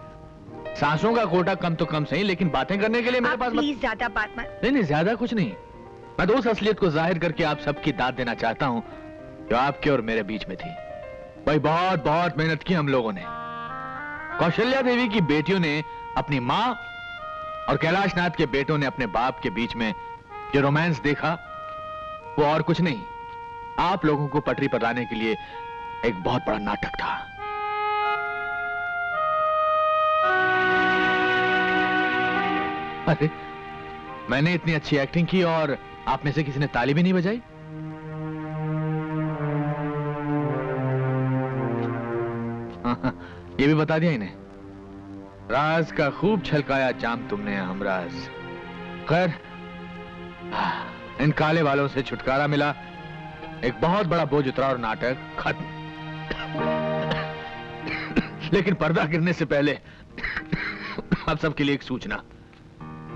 सांसों का कोटा कम तो कम सही, लेकिन बातें करने के लिए मेरे पास प्लीज ज्यादा बात मत। नहीं, ज्यादा कुछ नहीं। मैं तो उस असलियत को जाहिर करके आप सबकी दाद देना चाहता हूँ जो आपके और मेरे बीच में थी। भाई, बहुत बहुत मेहनत की हम लोगों ने। कौशल्या देवी की बेटियों ने अपनी माँ और कैलाश नाथ के बेटों ने अपने बाप के बीच में जो रोमांस देखा, वो और कुछ नहीं, आप लोगों को पटरी पर लाने के लिए एक बहुत बड़ा नाटक था। अरे, मैंने इतनी अच्छी एक्टिंग की और आप में से किसी ने ताली भी नहीं बजाई? ये भी बता दिया इन्हें। राज का खूब छलकाया जाम तुमने हमराज। खैर, इन काले वालों से छुटकारा मिला, एक बहुत बड़ा बोझ उतरा और नाटक खत्म। लेकिन पर्दा गिरने से पहले आप सबके लिए एक सूचना।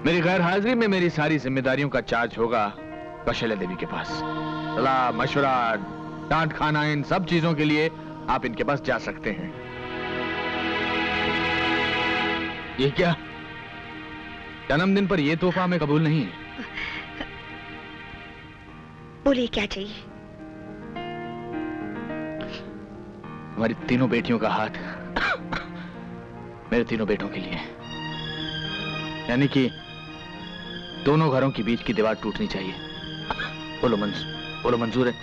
मेरी गैर हाजिरी में मेरी सारी जिम्मेदारियों का चार्ज होगा कौशल्या देवी के पास। सलाह, मशवरा, डांट खाना, इन सब चीजों के लिए आप इनके पास जा सकते हैं। ये क्या? जन्मदिन पर यह तोहफा हमें कबूल नहीं है। बोलिए, क्या चाहिए? हमारी तीनों बेटियों का हाथ मेरे तीनों बेटों के लिए, यानी कि दोनों घरों के बीच की दीवार टूटनी चाहिए। बोलो मंजूर है?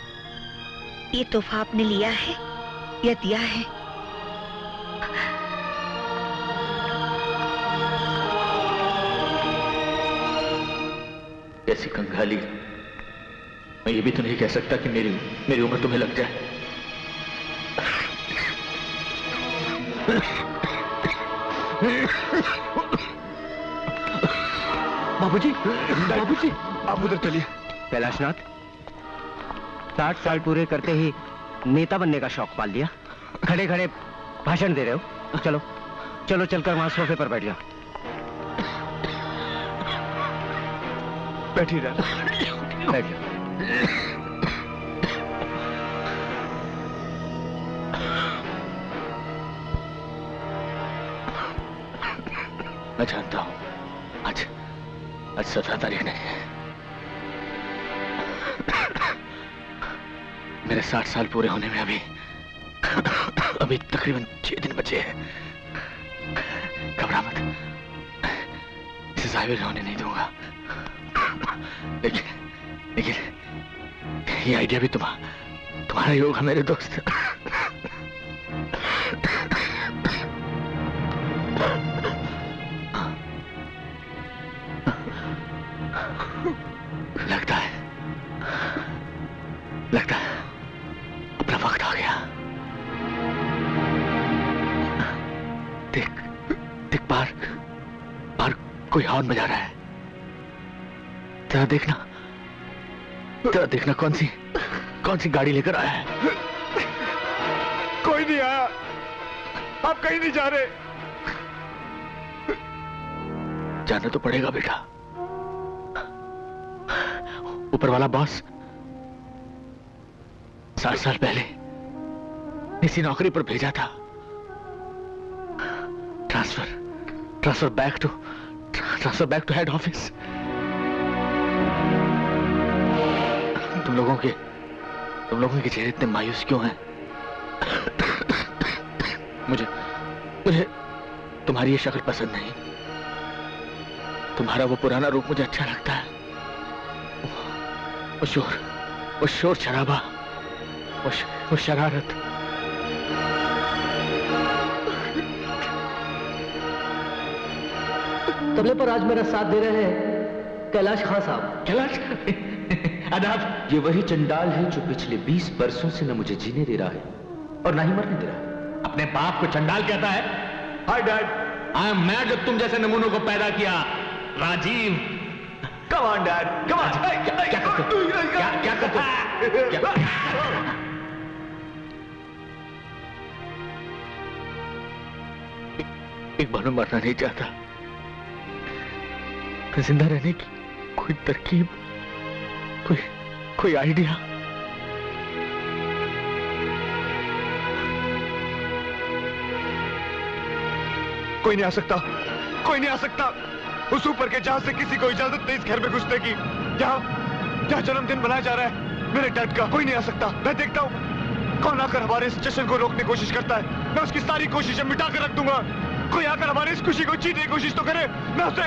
ये तोहफा आपने लिया है या दिया है? ऐसी कंगाली, मैं ये भी तो नहीं कह सकता कि मेरी उम्र तुम्हें लग जाए। बाबूजी, बाबूजी, आप उधर चलिए। कैलाशनाथ, 60 साल पूरे करते ही नेता बनने का शौक पाल लिया। खड़े खड़े भाषण दे रहे हो। चलो चलो, चलकर वहां सोफे पर बैठ जाओ। बैठिए डैड। बैठ जाओ। मैं जानता हूं आज 17 तारीख नहीं है। मेरे 60 साल पूरे होने में अभी तकरीबन 6 दिन बचे हैं। घबरा मत, इसे जाहिर होने नहीं दूंगा। लेकिन ये आइडिया भी तुम्हारा ही होगा मेरे दोस्त। लगता है अपना वक्त आ गया। देख बाहर कोई हॉर्न बजा रहा है। जरा देखना कौन सी गाड़ी लेकर आया है। कोई नहीं आया। आप कहीं नहीं जा रहे। जाना तो पड़ेगा बेटा। ऊपर वाला बॉस 60 साल पहले इसी नौकरी पर भेजा था। Transfer back to head office. तुम लोगों के चेहरे इतने मायूस क्यों हैं? मुझे तुम्हारी ये शक्ल पसंद नहीं। तुम्हारा वो पुराना रूप मुझे अच्छा लगता है। वो शोर शराबा, वो शरारत। तबले पर आज मेरा साथ दे रहे हैं कैलाश खान साहब। कैलाश आदाब। ये वही चंडाल है जो पिछले 20 बरसों से न मुझे जीने दे रहा है और ना ही मरने दे रहा है। अपने बाप को चंडाल कहता है? Hi dad, I am mad जो तुम जैसे नमूनों को पैदा किया। Rajiv, come on dad, come on. क्या करते हो? एक बार में मरना नहीं चाहता। जिंदा रहने की कोई तरकीब, कोई आइडिया? कोई नहीं आ सकता। उस ऊपर के जहाज से किसी को इजाजत नहीं इस घर में घुसने की। जहां जन्मदिन मनाया जा रहा है मेरे डैड का। कोई नहीं आ सकता। मैं देखता हूं कौन आकर हमारे इस जश्न को रोकने की कोशिश करता है। मैं उसकी सारी कोशिशें मिटा कर रख दूंगा। कोई आकर हमारी इस खुशी को छीनने की कोशिश तो करे। मैं उसे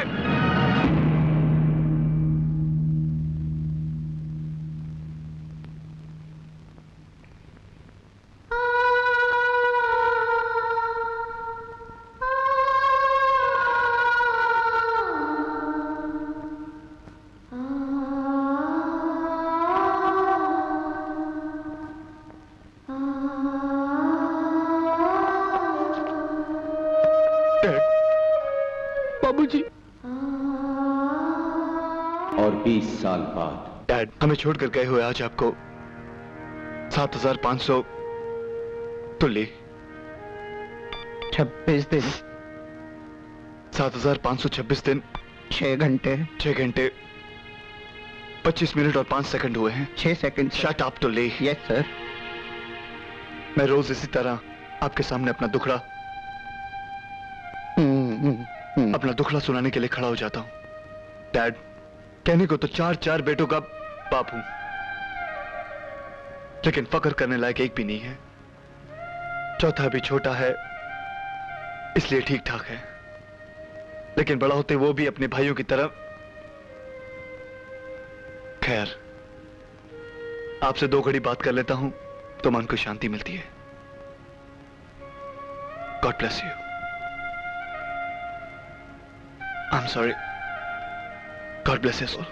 और 20 साल बाद डैड, हमें छोड़कर गए हुए आज आपको 7500 तुल्ली 26 दिन 7526 दिन 6 घंटे 25 मिनट और 5 सेकंड हुए हैं। 6 second. Shut up तुल्ली। Yes sir. मैं रोज इसी तरह आपके सामने अपना दुखड़ा सुनाने के लिए खड़ा हो जाता हूं। डैड, कहने को तो 4 बेटों का बाप हूं, लेकिन फक्र करने लायक एक भी नहीं है। चौथा भी छोटा है इसलिए ठीक ठाक है, लेकिन बड़ा होते वो भी अपने भाइयों की तरह। खैर, आपसे 2 घड़ी बात कर लेता हूं तो मन को शांति मिलती है। God bless you. I'm sorry. God bless us all.